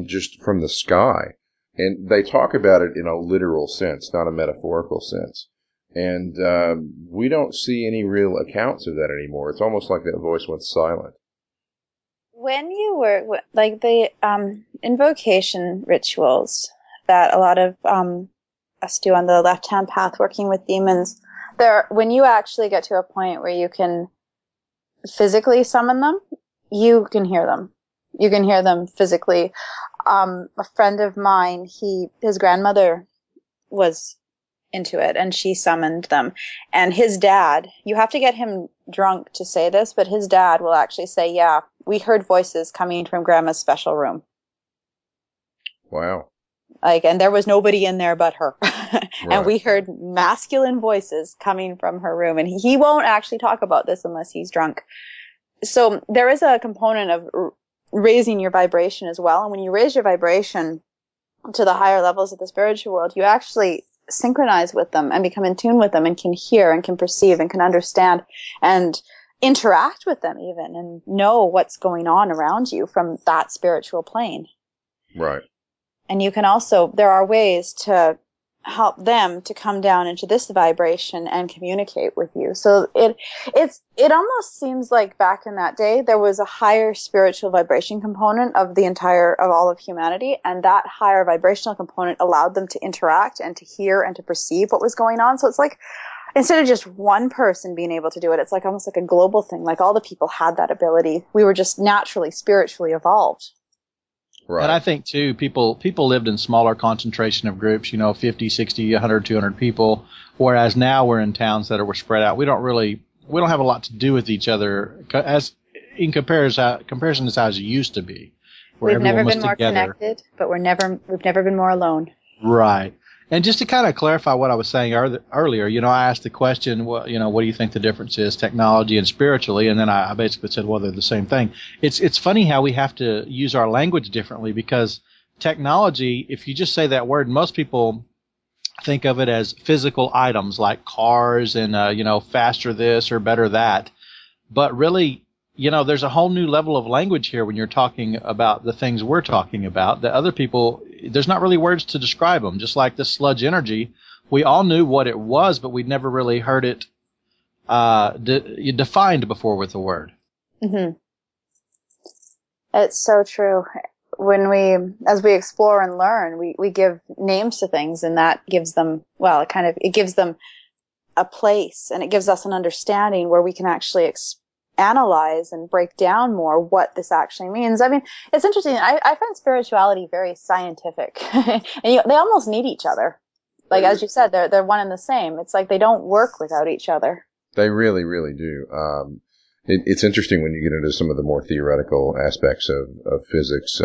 the sky, and they talk about it in a literal sense, not a metaphorical sense. And we don't see any real accounts of that anymore. It's almost like that voice went silent. When you were like the invocation rituals that a lot of us do on the left-hand path, working with demons. When you actually get to a point where you can physically summon them, you can hear them. You can hear them physically. A friend of mine, his grandmother was into it, and she summoned them. And his dad, you have to get him drunk to say this, but his dad will actually say, yeah, we heard voices coming from Grandma's special room. Wow. And there was nobody in there but her. Right. And we heard masculine voices coming from her room. And he won't actually talk about this unless he's drunk. So there is a component of raising your vibration as well. And when you raise your vibration to the higher levels of the spiritual world, you actually synchronize with them and become in tune with them and can hear and can perceive and can understand and interact with them even and know what's going on around you from that spiritual plane. Right. And you can also, there are ways to help them to come down into this vibration and communicate with you. So it almost seems like back in that day, there was a higher spiritual vibration component of all of humanity. And that higher vibrational component allowed them to interact and to hear and to perceive what was going on. So it's like, instead of just one person being able to do it, it's like almost like a global thing. Like all the people had that ability. We were just naturally, spiritually evolved. Right. And I think, too, people lived in smaller concentration of groups, 50, 60, 100, 200 people, whereas now we're in towns that are spread out. We don't have a lot to do with each other as in comparison to how it used to be. We've never been more connected, but we've never been more alone. Right. And just to kind of clarify what I was saying earlier, I asked the question, what do you think the difference is, technology and spiritually? And then I basically said, well, they're the same thing. It's funny how we have to use our language differently, because technology, if you just say that word, most people think of it as physical items like cars and, faster this or better that. But really, there's a whole new level of language here when you're talking about the things we're talking about that other people, there's not really words to describe them. Just like the sludge energy, we all knew what it was, but we'd never really heard it defined before with a word. Mm-hmm. It's so true. As we explore and learn, we give names to things, and that gives them, it gives them a place, and it gives us an understanding where we can actually analyze and break down more what this actually means. I mean, it's interesting. I find spirituality very scientific, and they almost need each other. Like, as you said, they're one and the same. It's like they don't work without each other. They really, really do. It's interesting when you get into some of the more theoretical aspects of physics,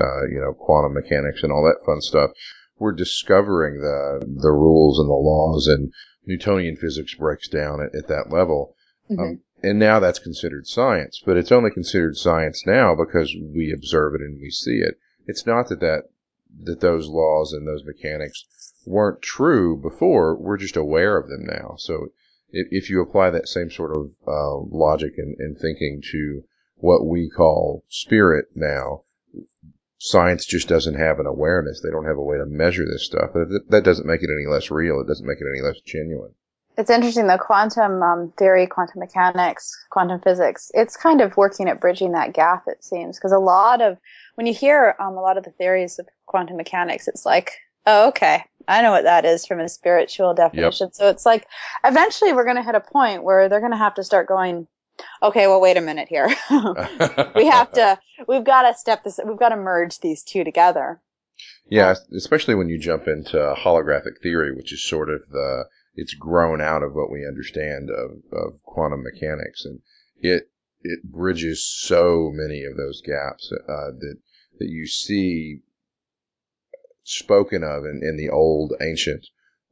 quantum mechanics and all that fun stuff. We're discovering the rules and the laws, and Newtonian physics breaks down at that level. Mm-hmm. And now that's considered science, but it's only considered science now because we observe it and we see it. It's not that those laws and those mechanics weren't true before. We're just aware of them now. So if you apply that same sort of logic and thinking to what we call spirit now, science just doesn't have an awareness. They don't have a way to measure this stuff. That doesn't make it any less real. It doesn't make it any less genuine. It's interesting, the quantum theory, quantum mechanics, quantum physics, it's kind of working at bridging that gap, it seems. Because when you hear a lot of the theories of quantum mechanics, it's like, oh, okay, I know what that is from a spiritual definition. Yep. So it's like, eventually we're going to hit a point where they're going to have to start going, okay, well, wait a minute here. we've got to merge these two together. Yeah, especially when you jump into holographic theory, which is sort of it's grown out of what we understand of quantum mechanics, and it bridges so many of those gaps that you see spoken of in the old ancient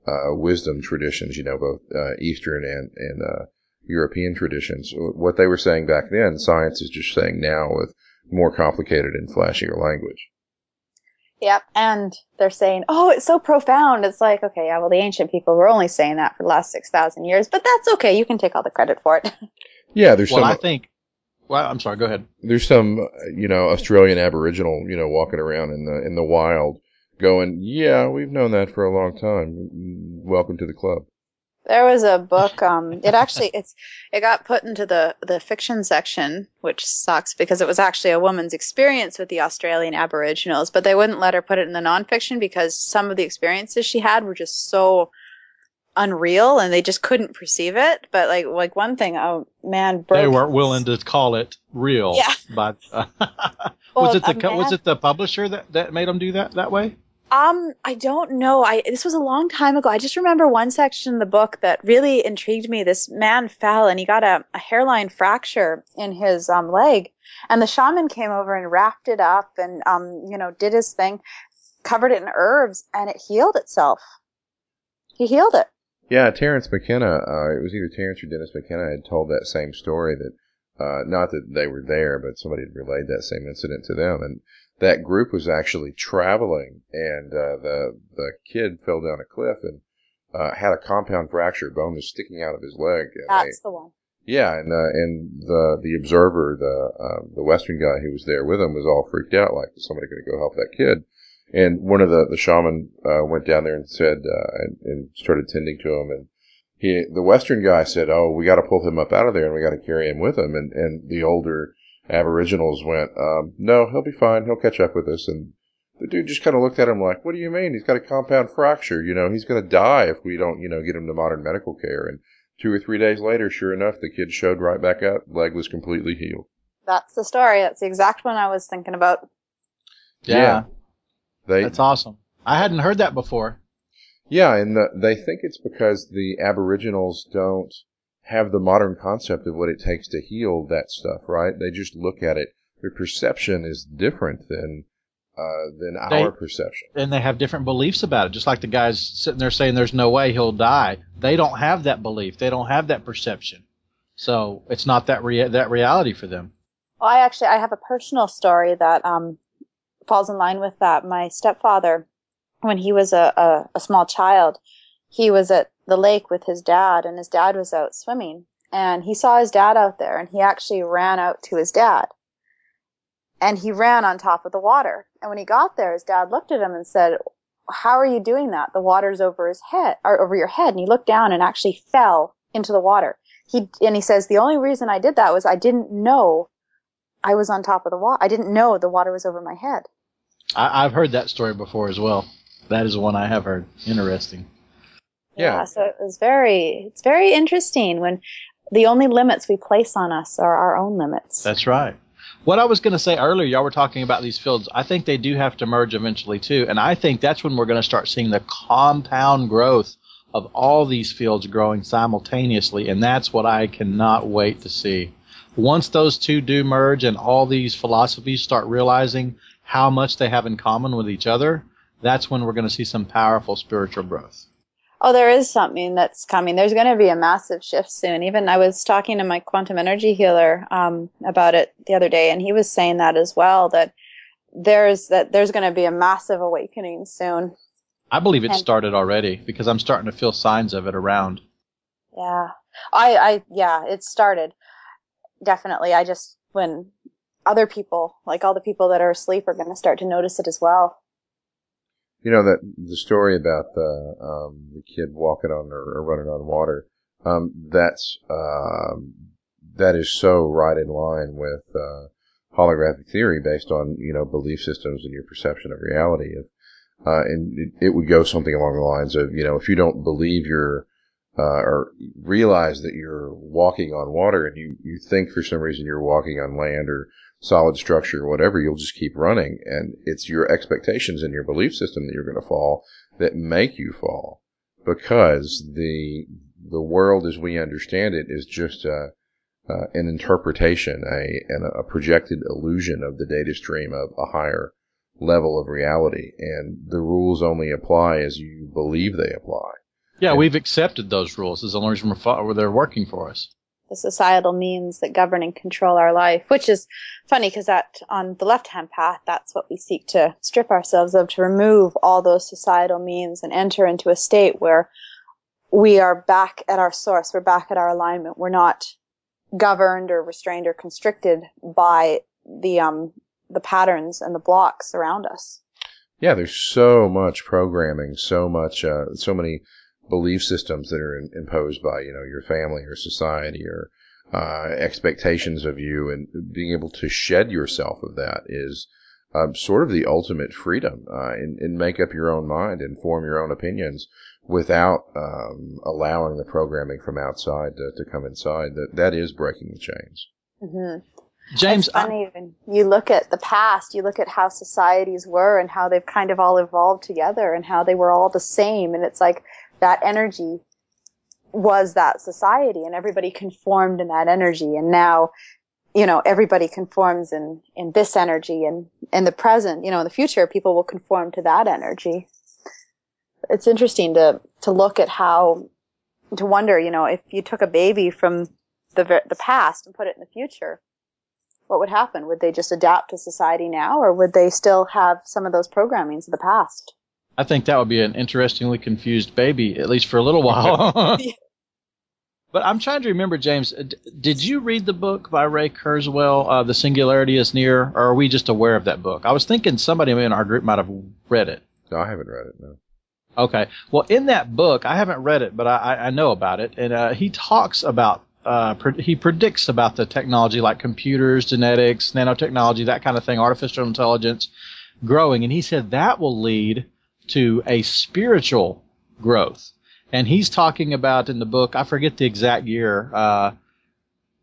wisdom traditions, both Eastern and European traditions. What they were saying back then, science is just saying now with more complicated and flashier language. Yep, and they're saying, oh, it's so profound. It's like, okay, yeah, well, the ancient people were only saying that for the last 6,000 years, but that's okay. You can take all the credit for it. Yeah, there's some... I'm sorry, go ahead. There's some, Australian Aboriginal, walking around in the wild going, yeah, we've known that for a long time. Welcome to the club. There was a book, it got put into the fiction section, which sucks because it was actually a woman's experience with the Australian Aboriginals, but they wouldn't let her put it in the nonfiction because some of the experiences she had were just so unreal and they just couldn't perceive it. But like one thing, they weren't willing to call it real. Yeah. But was it the publisher that made them do that way? I don't know. This was a long time ago. I just remember one section in the book that really intrigued me. This man fell and he got a hairline fracture in his leg, and the shaman came over and wrapped it up and did his thing, covered it in herbs, and it healed itself. He healed it. Yeah, Terence McKenna. It was either Terence or Dennis McKenna had told that same story that not that they were there, but somebody had relayed that same incident to them, and that group was actually traveling, and the kid fell down a cliff and had a compound fracture. Bone was sticking out of his leg. That's the one. Yeah, and the observer, the Western guy who was there with him, was all freaked out, like, is somebody going to go help that kid? And one of the shaman went down there and said and started tending to him, and the Western guy said, "Oh, we got to pull him up out of there, and we got to carry him with him." And the older Aboriginals went, "No, he'll be fine. He'll catch up with us." And the dude just kind of looked at him like, "What do you mean? He's got a compound fracture. He's going to die if we don't, get him to modern medical care." And 2 or 3 days later, sure enough, the kid showed right back up. Leg was completely healed. That's the story. That's the exact one I was thinking about. Yeah. That's awesome. I hadn't heard that before. Yeah, and they think it's because the Aboriginals don't have the modern concept of what it takes to heal that stuff, right? They just look at it. Their perception is different than our perception. And they have different beliefs about it. Just like the guys sitting there saying there's no way he'll die. They don't have that belief. They don't have that perception. So it's not that reality for them. Well, I have a personal story that falls in line with that. My stepfather, when he was a small child, he was at the lake with his dad, and his dad was out swimming, and he saw his dad out there, and he actually ran out to his dad, and he ran on top of the water. And when he got there, his dad looked at him and said, "How are you doing that? The water's over his head, or over your head." And he looked down and actually fell into the water. He says, "The only reason I did that was I didn't know I was on top of the water. I didn't know the water was over my head." I've heard that story before as well. That is one I have heard. Interesting. Yeah, so it's very interesting when the only limits we place on us are our own limits. That's right. What I was going to say earlier, y'all were talking about these fields. I think they do have to merge eventually, too. And I think that's when we're going to start seeing the compound growth of all these fields growing simultaneously. And that's what I cannot wait to see. Once those two do merge and all these philosophies start realizing how much they have in common with each other, that's when we're going to see some powerful spiritual growth. Oh, there is something that's coming. There's going to be a massive shift soon. Even I was talking to my quantum energy healer about it the other day, and he was saying that as well, that there's going to be a massive awakening soon. I believe it started already because I'm starting to feel signs of it around. Yeah. Yeah, it started. Definitely. When other people, like all the people that are asleep, are going to start to notice it as well. You know, that the story about the kid walking on or running on water, that is so right in line with holographic theory based on, belief systems and your perception of reality. And it would go something along the lines of, if you don't believe or realize that you're walking on water and you think for some reason you're walking on land or solid structure or whatever, you'll just keep running. And it's your expectations and your belief system that you're going to fall that make you fall, because the world as we understand it is just an interpretation, a projected illusion of the data stream of a higher level of reality. And the rules only apply as you believe they apply. Yeah, we've accepted those rules as long as they're working for us. The societal means that govern and control our life, which is funny because that on the left-hand path, that's what we seek to strip ourselves of, to remove all those societal means and enter into a state where we are back at our source. We're back at our alignment. We're not governed or restrained or constricted by the patterns and the blocks around us. Yeah, there's so much programming, so many belief systems that are imposed by, your family or society or expectations of you, and being able to shed yourself of that is sort of the ultimate freedom, and make up your own mind and form your own opinions without allowing the programming from outside to come inside. That is breaking the chains. Mm-hmm. James, it's funny, when you look at the past, you look at how societies were and how they've kind of all evolved together and how they were all the same, and it's like that energy was that society and everybody conformed in that energy. And now, everybody conforms in this energy, and in the present, in the future, people will conform to that energy. It's interesting to look at to wonder, if you took a baby from the past and put it in the future, what would happen? Would they just adapt to society now, or would they still have some of those programmings of the past? I think that would be an interestingly confused baby, at least for a little while. But I'm trying to remember, James, did you read the book by Ray Kurzweil, The Singularity is Near, or are we just aware of that book? I was thinking somebody in our group might have read it. No, I haven't read it, no. Okay. Well, in that book, I haven't read it, but I know about it, and he talks about, he predicts about the technology like computers, genetics, nanotechnology, that kind of thing, artificial intelligence growing, and he said that will lead to a spiritual growth. And he's talking about in the book, I forget the exact year,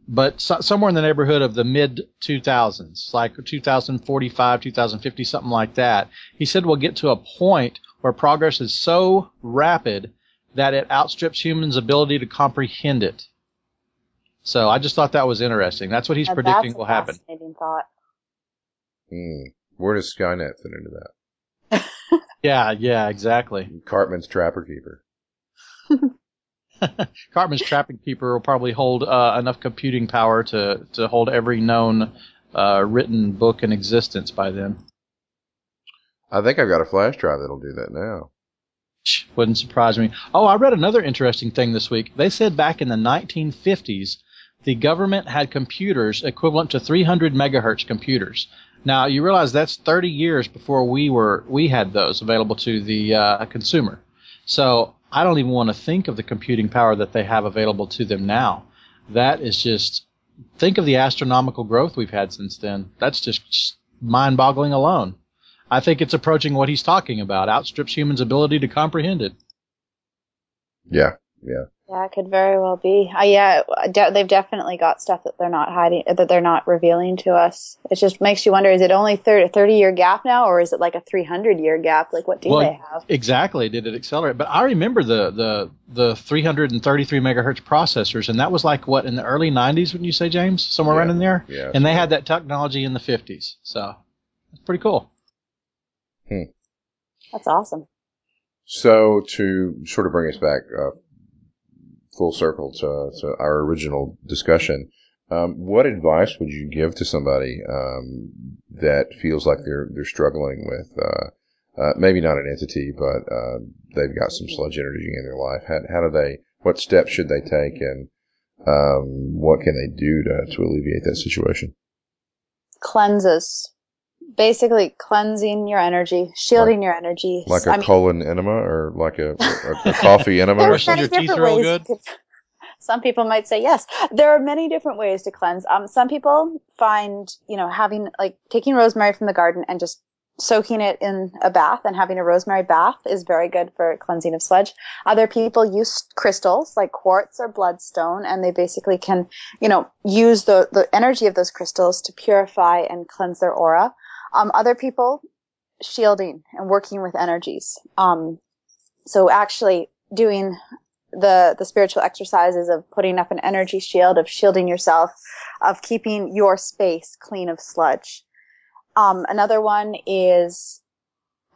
but somewhere in the neighborhood of the mid-2000s, like 2045, 2050, something like that. He said we'll get to a point where progress is so rapid that it outstrips humans' ability to comprehend it. So I just thought that was interesting. That's what he's predicting will happen. That's a fascinating thought. Where does Skynet fit into that? Yeah, exactly. Cartman's Trapper Keeper. Cartman's Trapper Keeper will probably hold enough computing power to hold every known written book in existence by then. I think I've got a flash drive that'll do that now. Wouldn't surprise me. Oh, I read another interesting thing this week. They said back in the 1950s, the government had computers equivalent to 300 megahertz computers. Now, you realize that's 30 years before we had those available to the consumer. So I don't even want to think of the computing power that they have available to them now. That is just, think of the astronomical growth we've had since then. That's just mind-boggling alone. I think it's approaching what he's talking about, outstrips humans' ability to comprehend it. Yeah, Yeah. Yeah, it could very well be. They've definitely got stuff that they're not hiding, that they're not revealing to us. It just makes you wonder, is it only a 30-year gap now, or is it like a 300-year gap? Like, what do they have? Exactly. Did it accelerate? But I remember the 333 megahertz processors, and that was like, what, in the early 90s, wouldn't you say, James? Somewhere around in there? Yeah. And they had that technology in the 50s. So, it's pretty cool. That's awesome. So, to sort of bring us back full circle to our original discussion, what advice would you give to somebody that feels like they're struggling with maybe not an entity, but they've got some sludge energy in their life? What steps should they take, and what can they do to alleviate that situation? Cleanses. Basically cleansing your energy, shielding your energy. Like a colon enema, or like a coffee enema? There Or are something? many different ways. Some people might say yes. There are many different ways to cleanse. Some people find, having, like, taking rosemary from the garden and just soaking it in a bath and having a rosemary bath is very good for cleansing of sludge. Other people use crystals like quartz or bloodstone, and they basically can, use the energy of those crystals to purify and cleanse their aura. Other people, shielding and working with energies. So actually doing the spiritual exercises of putting up an energy shield, of shielding yourself, of keeping your space clean of sludge. Another one is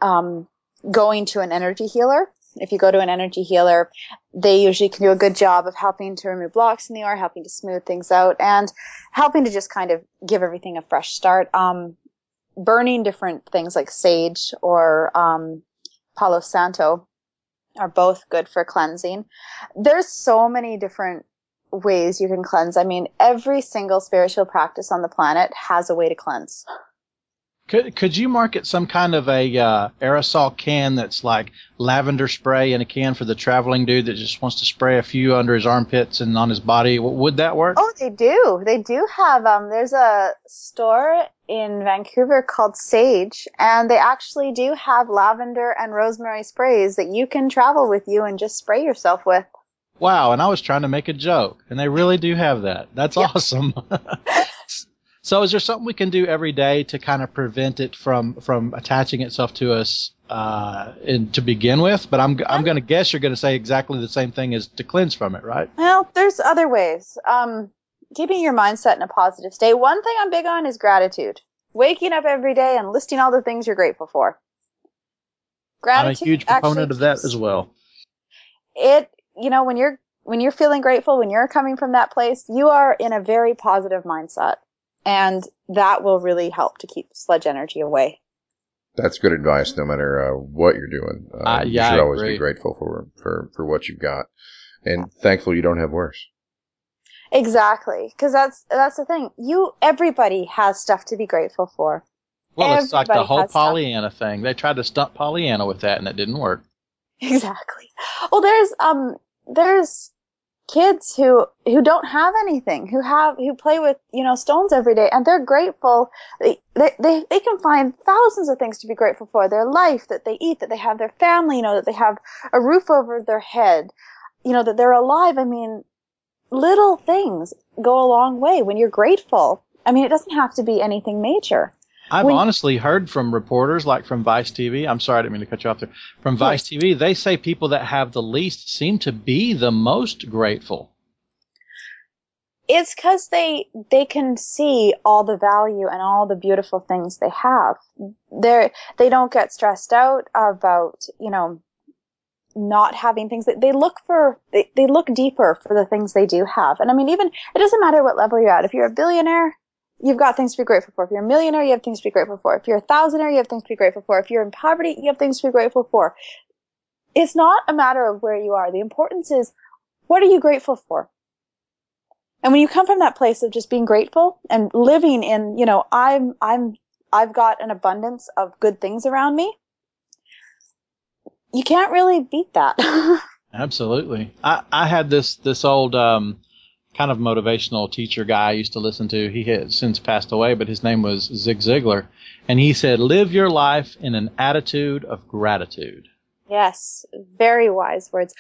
going to an energy healer. If you go to an energy healer, they usually can do a good job of helping to remove blocks in the aura, helping to smooth things out, and helping to just kind of give everything a fresh start. Burning different things like sage or Palo Santo are both good for cleansing. There's so many different ways you can cleanse. I mean, every single spiritual practice on the planet has a way to cleanse. Could you market some kind of a aerosol can that's like lavender spray in a can for the traveling dude that just wants to spray a few under his armpits and on his body? Would that work? Oh, they do. They do have, there's a store in Vancouver called Sage, and they actually do have lavender and rosemary sprays that you can travel with you and just spray yourself with. Wow, and I was trying to make a joke, and they really do have that. That's awesome. So is there something we can do every day to kind of prevent it from attaching itself to us to begin with? But I'm going to guess you're going to say exactly the same thing as to cleanse from it, right? Well, there's other ways. Keeping your mindset in a positive state. One thing I'm big on is gratitude. Waking up every day and listing all the things you're grateful for. Gratitude. I'm a huge proponent of that as well. When you're feeling grateful, when you're coming from that place, you are in a very positive mindset. And that will really help to keep sludge energy away. That's good advice, no matter what you're doing. You should always be grateful for what you've got, and thankful you don't have worse. Exactly, because that's the thing. Everybody has stuff to be grateful for. Well, it's like the whole Pollyanna thing. They tried to stump Pollyanna with that, and it didn't work. Exactly. Well, there's kids who don't have anything, who play with, stones every day, and they're grateful. They can find thousands of things to be grateful for. Their life, that they eat, that they have their family, that they have a roof over their head, that they're alive. I mean, little things go a long way when you're grateful. I mean, it doesn't have to be anything major. I've honestly heard from reporters, like from Vice TV. I'm sorry, I didn't mean to cut you off there. From Vice TV, they say people that have the least seem to be the most grateful. It's because they can see all the value and all the beautiful things they have. They don't get stressed out about, not having things. They look deeper for the things they do have. And I mean, even, it doesn't matter what level you're at. If you're a billionaire, you've got things to be grateful for. If you're a millionaire, you have things to be grateful for. If you're a thousandaire, you have things to be grateful for. If you're in poverty, you have things to be grateful for. It's not a matter of where you are. The importance is, what are you grateful for? And when you come from that place of just being grateful and living in, I've got an abundance of good things around me, you can't really beat that. Absolutely. I had this old kind of motivational teacher guy I used to listen to. He has since passed away, but his name was Zig Ziglar. And he said, live your life in an attitude of gratitude. Yes, very wise words.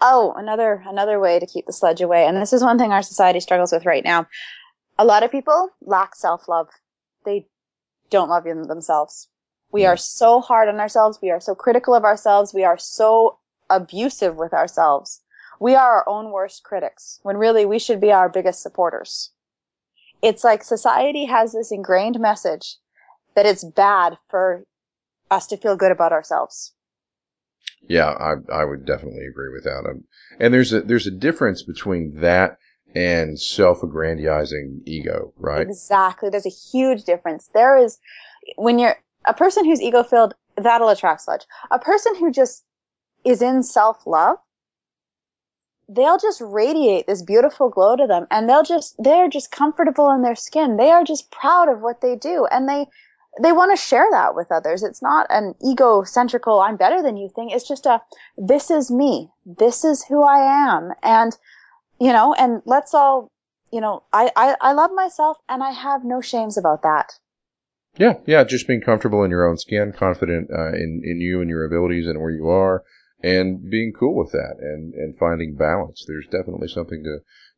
Oh, another way to keep the sludge away. And this is one thing our society struggles with right now. A lot of people lack self-love. They don't love themselves. We are so hard on ourselves. We are so critical of ourselves. We are so abusive with ourselves. We are our own worst critics, when really we should be our biggest supporters. It's like society has this ingrained message that it's bad for us to feel good about ourselves. Yeah, I would definitely agree with that. And there's a difference between that and self-aggrandizing ego, right? Exactly. There's a huge difference. There is, when you're a person who's ego-filled, that'll attract sludge. A person who just is in self-love, they'll just radiate this beautiful glow to them, and they're just comfortable in their skin. They are just proud of what they do, and they want to share that with others. It's not an egocentrical, I'm better than you thing. It's just this is me. This is who I am. And, and let's all, I love myself, and I have no shames about that. Yeah, just being comfortable in your own skin, confident in you and your abilities and where you are, and being cool with that, and finding balance. There's definitely something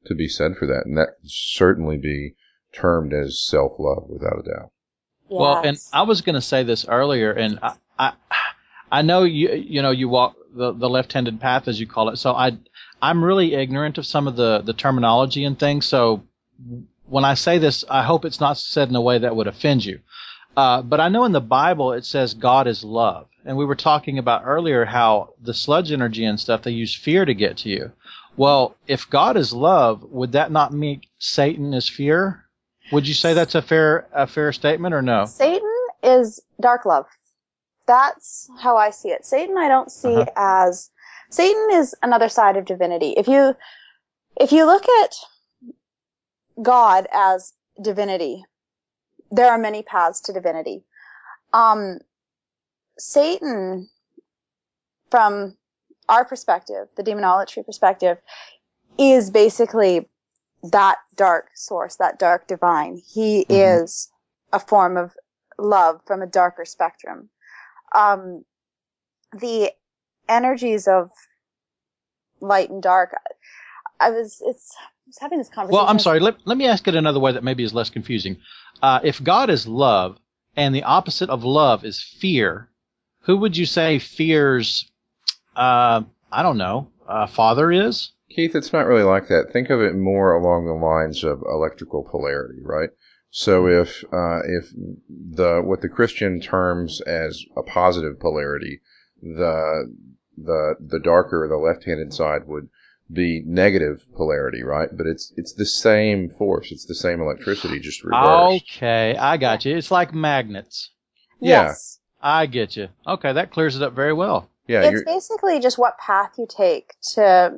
to be said for that, and that can certainly be termed as self-love, without a doubt. Yes. Well, and I was going to say this earlier, and I know you walk the left-handed path, as you call it, so I'm really ignorant of some of the terminology and things, so when I say this, I hope it's not said in a way that would offend you. But I know in the Bible it says God is love. And we were talking about earlier how the sludge energy and stuff, they use fear to get to you. Well, if God is love, would that not mean Satan is fear? Would you say that's a fair statement or no? Satan is dark love. That's how I see it. Satan I don't see as... Satan is another side of divinity. If you look at God as divinity, there are many paths to divinity. Satan, from our perspective, the demonolatry perspective, is basically that dark source, that dark divine. He is a form of love from a darker spectrum. The energies of light and dark, I was having this conversation. Well, I'm sorry. Let me ask it another way that maybe is less confusing. If God is love and the opposite of love is fear, who would you say fear's, father is? Keith, it's not really like that. Think of it more along the lines of electrical polarity, right? So if what the Christian terms as a positive polarity, the darker, the left-handed side would be negative polarity, right? But it's the same force. It's the same electricity, just reversed. Okay, I got you. It's like magnets. Yes. I get you. Okay, that clears it up very well. Yeah, it's basically just what path you take to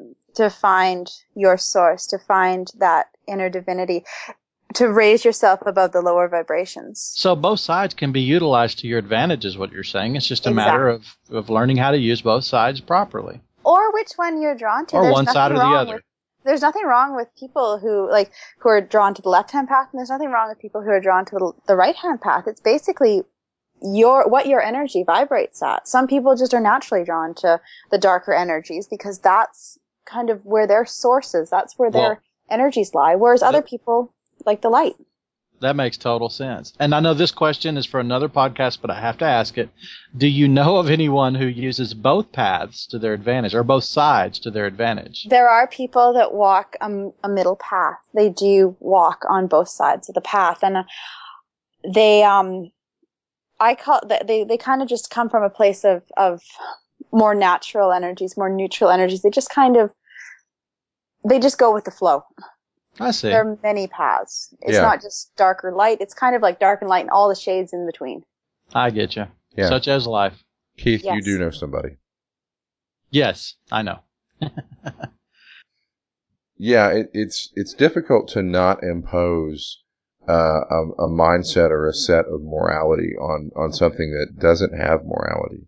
find your source, to find that inner divinity, to raise yourself above the lower vibrations. So both sides can be utilized to your advantage, is what you're saying. It's just a matter of learning how to use both sides properly. Or which one you're drawn to. Or one side or the other. There's nothing wrong with people who are drawn to the left-hand path, and there's nothing wrong with people who are drawn to the right-hand path. It's basically what your energy vibrates at. Some people just are naturally drawn to the darker energies because that's kind of where their source is. That's where their energies lie. Whereas other people like the light. That makes total sense. And I know this question is for another podcast, but I have to ask it. Do you know of anyone who uses both paths to their advantage, or both sides to their advantage? There are people that walk a middle path. They do walk on both sides of the path, and they kind of just come from a place of more natural energies, more neutral energies. They just go with the flow. I see. There are many paths. It's not just dark or light. It's kind of like dark and light and all the shades in between. I get you. Yeah. Such as life. Keith, Yes. you do know somebody. Yes, I know. Yeah, it's difficult to not impose a mindset or a set of morality on something that doesn't have morality.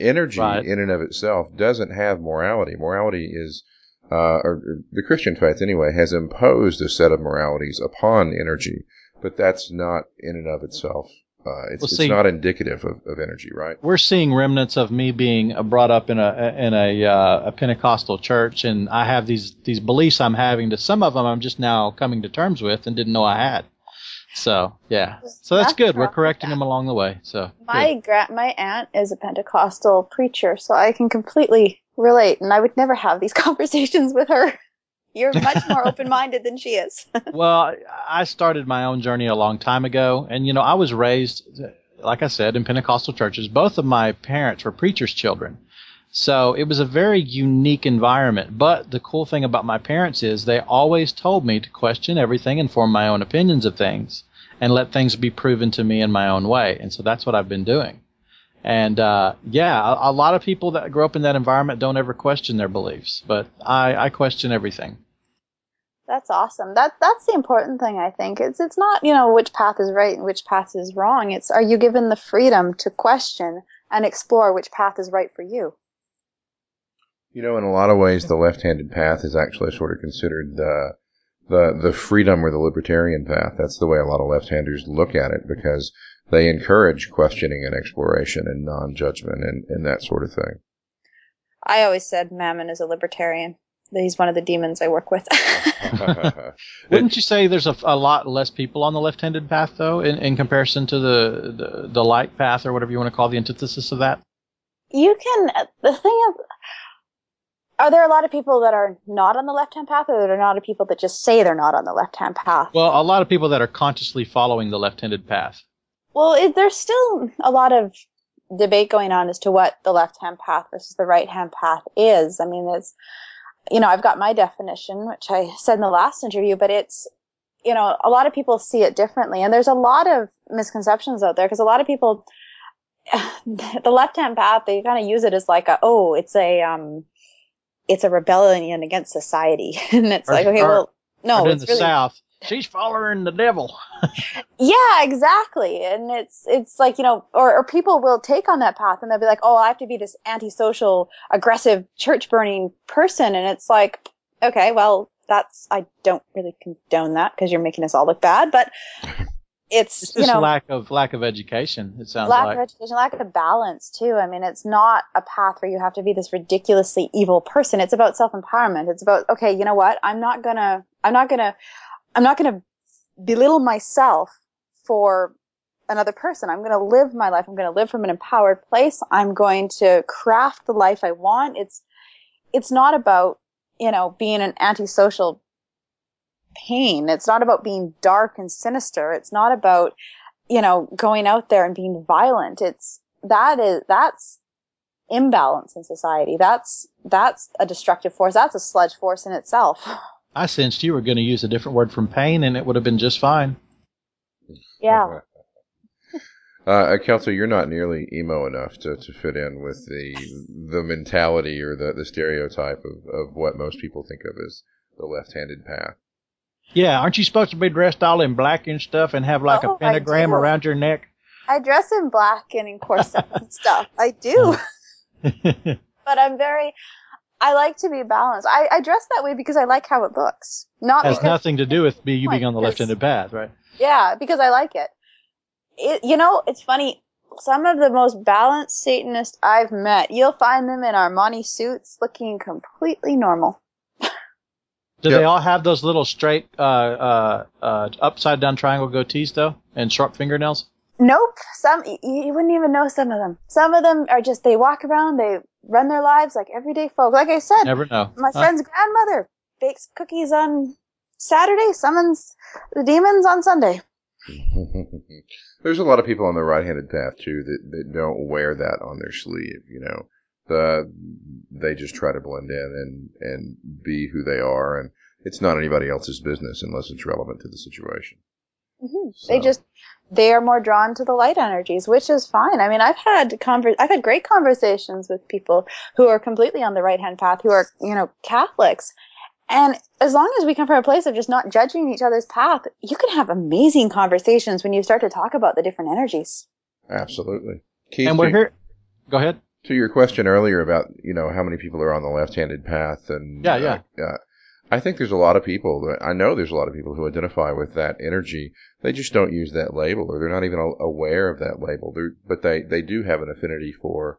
Energy in and of itself doesn't have morality. Morality is, or the Christian faith anyway, has imposed a set of moralities upon energy, but that's not in and of itself It's not indicative of energy, right? We're seeing remnants of me being brought up in a Pentecostal church, and I have these beliefs I'm having that some of them I'm just now coming to terms with and didn't know I had. So yeah, so that's good. We're correcting them along the way. So my aunt is a Pentecostal preacher, so I can completely relate, and I would never have these conversations with her. You're much more open-minded than she is. Well, I started my own journey a long time ago, and I was raised, like I said, in Pentecostal churches. Both of my parents were preachers' children. So it was a very unique environment. But the cool thing about my parents is they always told me to question everything and form my own opinions of things and let things be proven to me in my own way. And so that's what I've been doing. And a lot of people that grow up in that environment don't ever question their beliefs. But I question everything. That's awesome. That's the important thing, I think. It's not, which path is right and which path is wrong. It's, are you given the freedom to question and explore which path is right for you? In a lot of ways, the left-handed path is actually sort of considered the freedom or the libertarian path. That's the way a lot of left-handers look at it, because they encourage questioning and exploration and non-judgment and that sort of thing. I always said Mammon is a libertarian. He's one of the demons I work with. Wouldn't you say there's a lot less people on the left-handed path, though, in comparison to the light path, or whatever you want to call the antithesis of that? The thing is, are there a lot of people that are not on the left-hand path, or are there a lot of people that just say they're not on the left-hand path? Well, a lot of people that are consciously following the left-handed path. Well, there's still a lot of debate going on as to what the left-hand path versus the right-hand path is. I mean, it's, I've got my definition, which I said in the last interview, but it's, a lot of people see it differently. And there's a lot of misconceptions out there, because a lot of people, the left-hand path, they kind of use it as like it's a rebellion against society. And it's like, okay, well, no, it's in the really South. She's following the devil. Yeah, exactly. And it's like, or people will take on that path and they'll be like, oh, I have to be this antisocial, aggressive, church burning person. And it's like, okay, well, I don't really condone that, because you're making us all look bad, but it's just lack of education. It sounds like lack of education, lack of balance too. I mean, it's not a path where you have to be this ridiculously evil person. It's about self-empowerment. It's about, okay, you know what? I'm not gonna belittle myself for another person. I'm going to live my life. I'm going to live from an empowered place. I'm going to craft the life I want. It's not about, being an antisocial pain. It's not about being dark and sinister. It's not about, going out there and being violent. That's imbalance in society. That's a destructive force. That's a sludge force in itself. I sensed you were going to use a different word from pain, and it would have been just fine. Yeah. Akelta, you're not nearly emo enough to fit in with the mentality or the stereotype of what most people think of as the left-handed path. Yeah, aren't you supposed to be dressed all in black and stuff and have like a pentagram around your neck? I dress in black and in corsets and stuff. I do. But I like to be balanced. I dress that way because I like how it looks. Has nothing to do with you being on the left-handed path, right? Yeah, because I like it. It's funny. Some of the most balanced Satanists I've met, you'll find them in Armani suits looking completely normal. Do they all have those little straight, upside-down triangle goatees, though, and sharp fingernails? Nope. You wouldn't even know some of them. Some of them are just, they walk around, they run their lives like everyday folk. Like I said, never know. My friend's grandmother bakes cookies on Saturday, summons the demons on Sunday. There's a lot of people on the right-handed path, too, that don't wear that on their sleeve, They just try to blend in and be who they are, and it's not anybody else's business unless it's relevant to the situation. Mm-hmm. So. They are more drawn to the light energies, which is fine. I mean, I've had great conversations with people who are completely on the right-hand path, who are, Catholics. And as long as we come from a place of just not judging each other's path, you can have amazing conversations when you start to talk about the different energies. Absolutely. Keith, and we're here. Go ahead. To your question earlier about, how many people are on the left-handed path, and I think there's a lot of people who identify with that energy. They just don't use that label, or they're not even aware of that label. But they do have an affinity for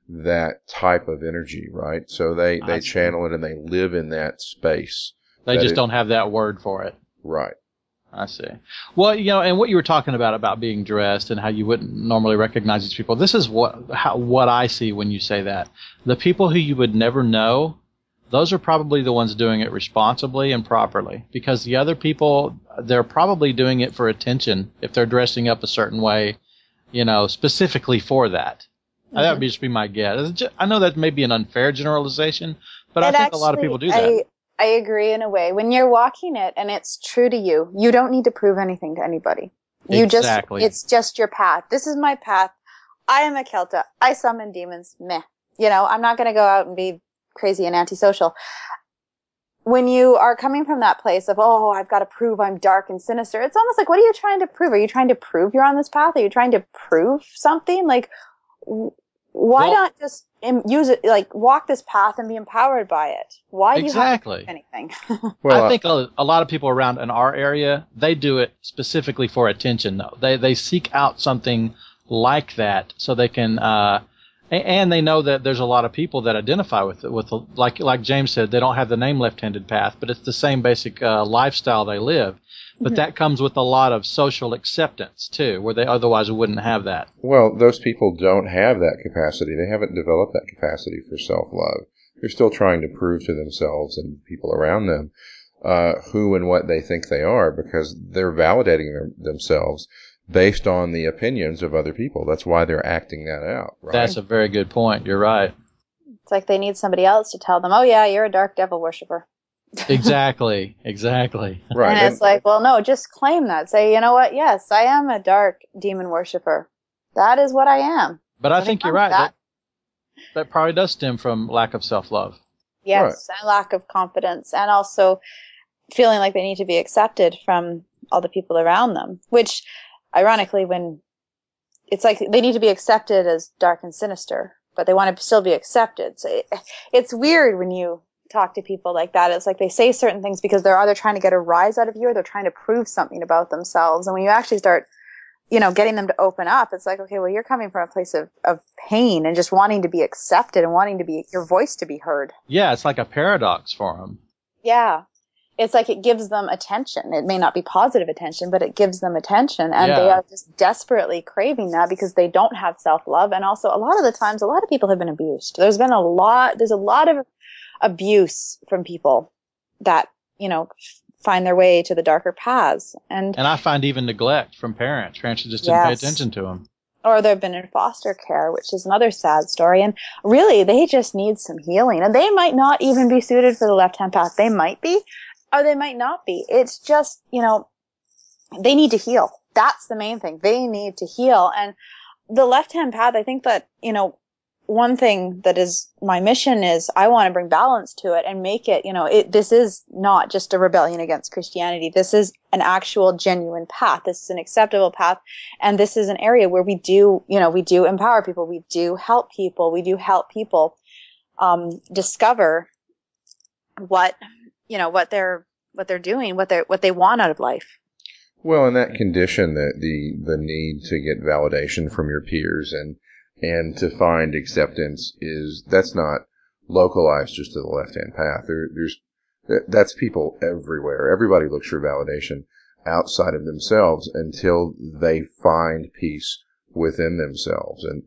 that type of energy, right? So they channel it and they live in that space. They just don't have that word for it. Right. I see. Well, and what you were talking about being dressed and how you wouldn't normally recognize these people. This is what I see when you say that. The people who you would never know, those are probably the ones doing it responsibly and properly, because the other people, they're probably doing it for attention if they're dressing up a certain way, specifically for that. Mm-hmm. That would just be my guess. I know that may be an unfair generalization, but I think a lot of people do that. I agree in a way. When you're walking it and it's true to you, you don't need to prove anything to anybody. Exactly. It's just your path. This is my path. I am Akelta. I summon demons. Meh. I'm not going to go out and be crazy and antisocial. When you are coming from that place of, I've got to prove I'm dark and sinister, it's almost like, what are you trying to prove? Are you trying to prove you're on this path? Are you trying to prove something? Like, why not just use it, like walk this path and be empowered by it? Why do you have to do anything? Well, I think a lot of people around in our area, they do it specifically for attention, though. They seek out something like that so they can, and they know that there's a lot of people that identify with it. Like James said, they don't have the name Left-Handed Path, but it's the same basic lifestyle they live. But that comes with a lot of social acceptance, too, where they otherwise wouldn't have that. Well, those people don't have that capacity. They haven't developed that capacity for self-love. They're still trying to prove to themselves and people around them who and what they think they are, because they're validating themselves based on the opinions of other people. That's why they're acting that out, right? That's a very good point. You're right. It's like they need somebody else to tell them, oh, yeah, you're a dark devil worshiper. Exactly. Right. And it's like, well, no, just claim that. Say, you know what? Yes, I am a dark demon worshiper. That is what I am. But I think you're right. That probably does stem from lack of self-love. Yes, right. And lack of confidence, and also feeling like they need to be accepted from all the people around them, which, ironically, when it's like they need to be accepted as dark and sinister, but they want to still be accepted. So it's weird when you talk to people like that. It's like they say certain things because they're either trying to get a rise out of you or they're trying to prove something about themselves. And when you actually start, getting them to open up, it's like, okay, well, you're coming from a place of pain and just wanting to be accepted and wanting to be your voice to be heard. Yeah, it's like a paradox for them. Yeah. It's like it gives them attention. It may not be positive attention, but it gives them attention. And they are just desperately craving that because they don't have self-love. And also, a lot of the times, a lot of people have been abused. There's a lot of abuse from people that, find their way to the darker paths. And I find even neglect from parents. Parents just didn't pay attention to them. Or they've been in foster care, which is another sad story. And really, they just need some healing. And they might not even be suited for the left-hand path. They might be, or they might not be. It's just, they need to heal. That's the main thing. They need to heal. And the left-hand path, I think that, one thing that is my mission is I want to bring balance to it and make it, this is not just a rebellion against Christianity. This is an actual genuine path. This is an acceptable path. And this is an area where we do empower people. We do help people. We do help people, discover what they're doing, what they want out of life. Well, in that condition, that the need to get validation from your peers and to find acceptance that's not localized just to the left-hand path. That's people everywhere. Everybody looks for validation outside of themselves until they find peace within themselves. And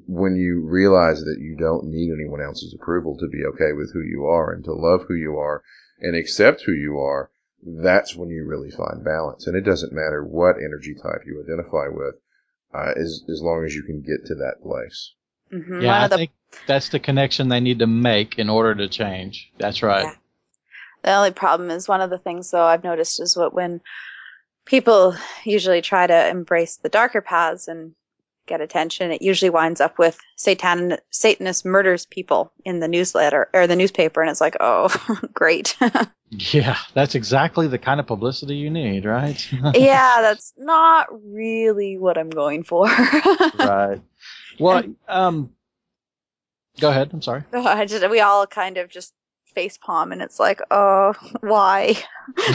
when you realize that you don't need anyone else's approval to be okay with who you are and to love who you are and accept who you are, that's when you really find balance. And it doesn't matter what energy type you identify with. As long as you can get to that place. Mm-hmm. Yeah, I think that's the connection they need to make in order to change. That's right. Yeah. The only problem is one of the things, though, I've noticed is when people usually try to embrace the darker paths and get attention, it usually winds up with Satanist murders people in the newsletter or the newspaper, and it's like, oh, great. Yeah, that's exactly the kind of publicity you need, right? Yeah, that's not really what I'm going for. Right. Well, go ahead. I'm sorry. We all kind of just facepalm, and it's like, oh, why?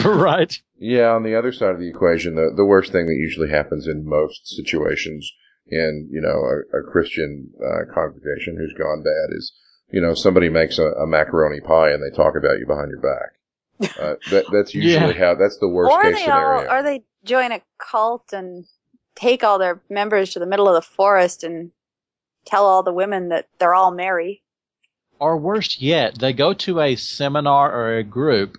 Right. Yeah, on the other side of the equation, the worst thing that usually happens in most situations in, a Christian congregation who's gone bad is, somebody makes a macaroni pie and they talk about you behind your back. That's usually that's the worst case scenario. Or they join a cult and take all their members to the middle of the forest and tell all the women that they're all married. Or worse yet, they go to a seminar or a group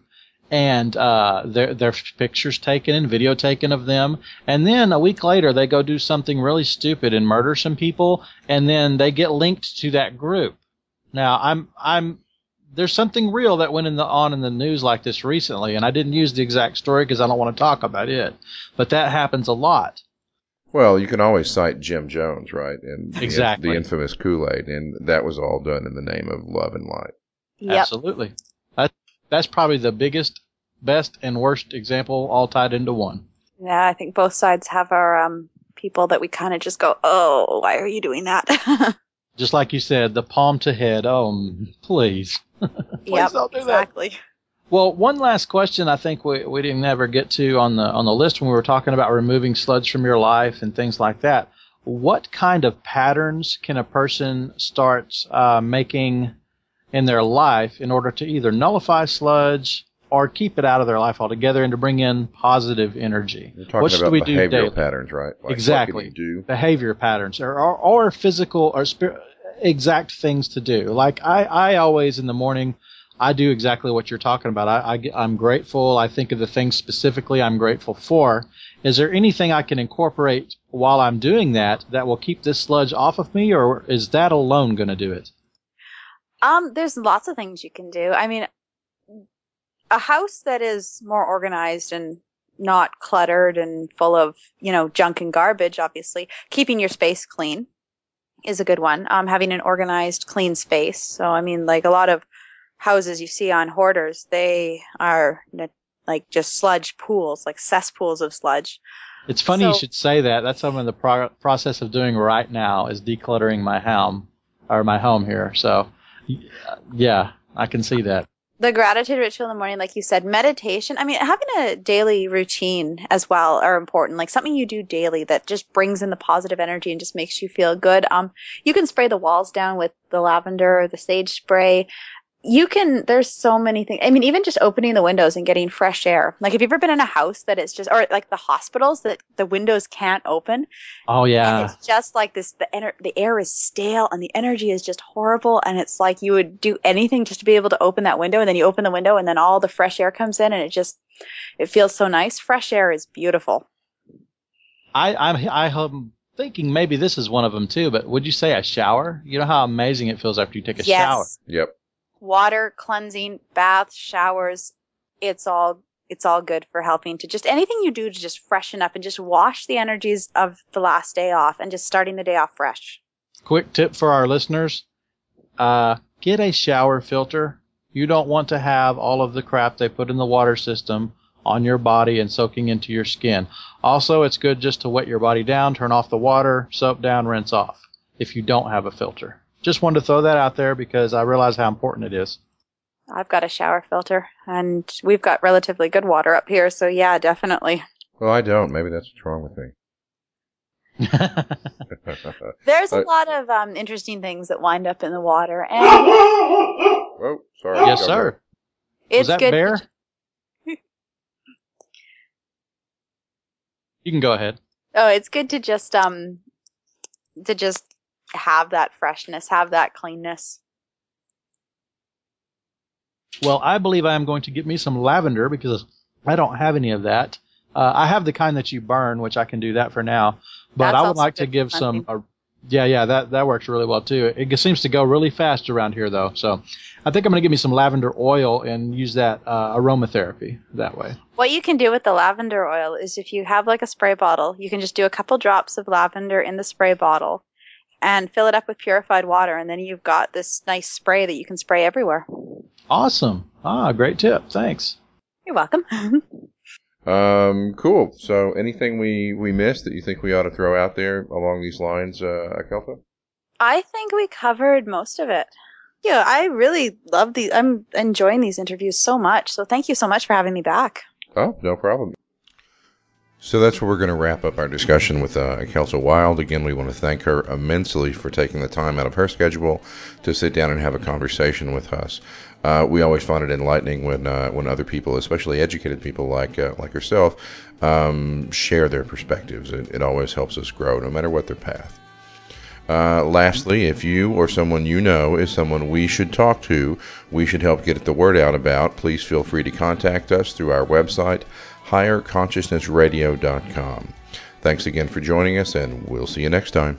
and their pictures taken and video taken of them, and then a week later they go do something really stupid and murder some people, and then they get linked to that group. Now, there's something real that went on in the news like this recently, and I didn't use the exact story because I don't want to talk about it, but that happens a lot. Well, you can always cite Jim Jones, right? And exactly. The infamous Kool-Aid, and that was all done in the name of love and light. Yep. Absolutely. That's probably the biggest, best, and worst example all tied into one. Yeah, I think both sides have our people that we kind of just go, oh, why are you doing that? Just like you said, the palm to head. Oh, please. Please don't do exactly. that. Well, one last question I think we didn't ever get to on the list when we were talking about removing sludge from your life and things like that. What kind of patterns can a person start making in their life in order to either nullify sludge or keep it out of their life altogether and to bring in positive energy? You're talking what about should we do behavioral daily? patterns, right? Like Exactly. What can you do? Behavior patterns or physical or exact things to do. Like I always in the morning, I do exactly what you're talking about. I'm grateful. I think of the things specifically I'm grateful for. Is there anything I can incorporate while I'm doing that will keep this sludge off of me, or is that alone going to do it? There's lots of things you can do. I mean, a house that is more organized and not cluttered and full of, junk and garbage, obviously, keeping your space clean is a good one. Having an organized, clean space. So, I mean, like a lot of houses you see on hoarders, they are like just sludge pools, like cesspools of sludge. It's funny you should say that. That's something the process of doing right now is decluttering my home here. So, yeah, I can see that. The gratitude ritual in the morning, like you said, meditation. I mean, having a daily routine as well are important. Like something you do daily that just brings in the positive energy and just makes you feel good. You can spray the walls down with the lavender or the sage spray. There's so many things. I mean, even just opening the windows and getting fresh air. Like, have you ever been in a house that it's just, or like the hospitals that the windows can't open? Oh, yeah. And it's just like this, the air is stale and the energy is just horrible. And it's like you would do anything just to be able to open that window. And then you open the window and then all the fresh air comes in and it feels so nice. Fresh air is beautiful. I'm thinking maybe this is one of them too, but would you say a shower? You know how amazing it feels after you take a shower? Yep. Water, cleansing, baths, showers, it's all good for helping to just anything you do to just freshen up and just wash the energies of the last day off and just starting the day off fresh. Quick tip for our listeners, get a shower filter. You don't want to have all of the crap they put in the water system on your body and soaking into your skin. Also, it's good just to wet your body down, turn off the water, soap down, rinse off if you don't have a filter. Just wanted to throw that out there because I realize how important it is. I've got a shower filter, and we've got relatively good water up here, so yeah, definitely. Well, I don't. Maybe that's what's wrong with me. There's a lot of interesting things that wind up in the water. And oh, sorry. Yes, sir. Was that bear? You can go ahead. Oh, it's good to just have that freshness, have that cleanness. Well, I believe I am going to get me some lavender because I don't have any of that. I have the kind that you burn, which I can do that for now. But I would like to give some. That works really well too. It seems to go really fast around here, though. So I think I'm going to give me some lavender oil and use that aromatherapy that way. What you can do with the lavender oil is if you have like a spray bottle, you can just do a couple drops of lavender in the spray bottle and fill it up with purified water, and then you've got this nice spray that you can spray everywhere. Awesome. Great tip. Thanks. You're welcome. Cool. So anything we missed that you think we ought to throw out there along these lines, Akelta? I think we covered most of it. you. I really love these. I'm enjoying these interviews so much. So thank you so much for having me back. Oh, no problem. So that's where we're going to wrap up our discussion with Akelta Wilde. Again, we want to thank her immensely for taking the time out of her schedule to sit down and have a conversation with us. We always find it enlightening when other people, especially educated people like herself, share their perspectives. It always helps us grow, no matter what their path. Lastly, if you or someone you know is someone we should talk to, we should help get the word out about, please feel free to contact us through our website, higherconsciousnessradio.com. Thanks again for joining us, and we'll see you next time.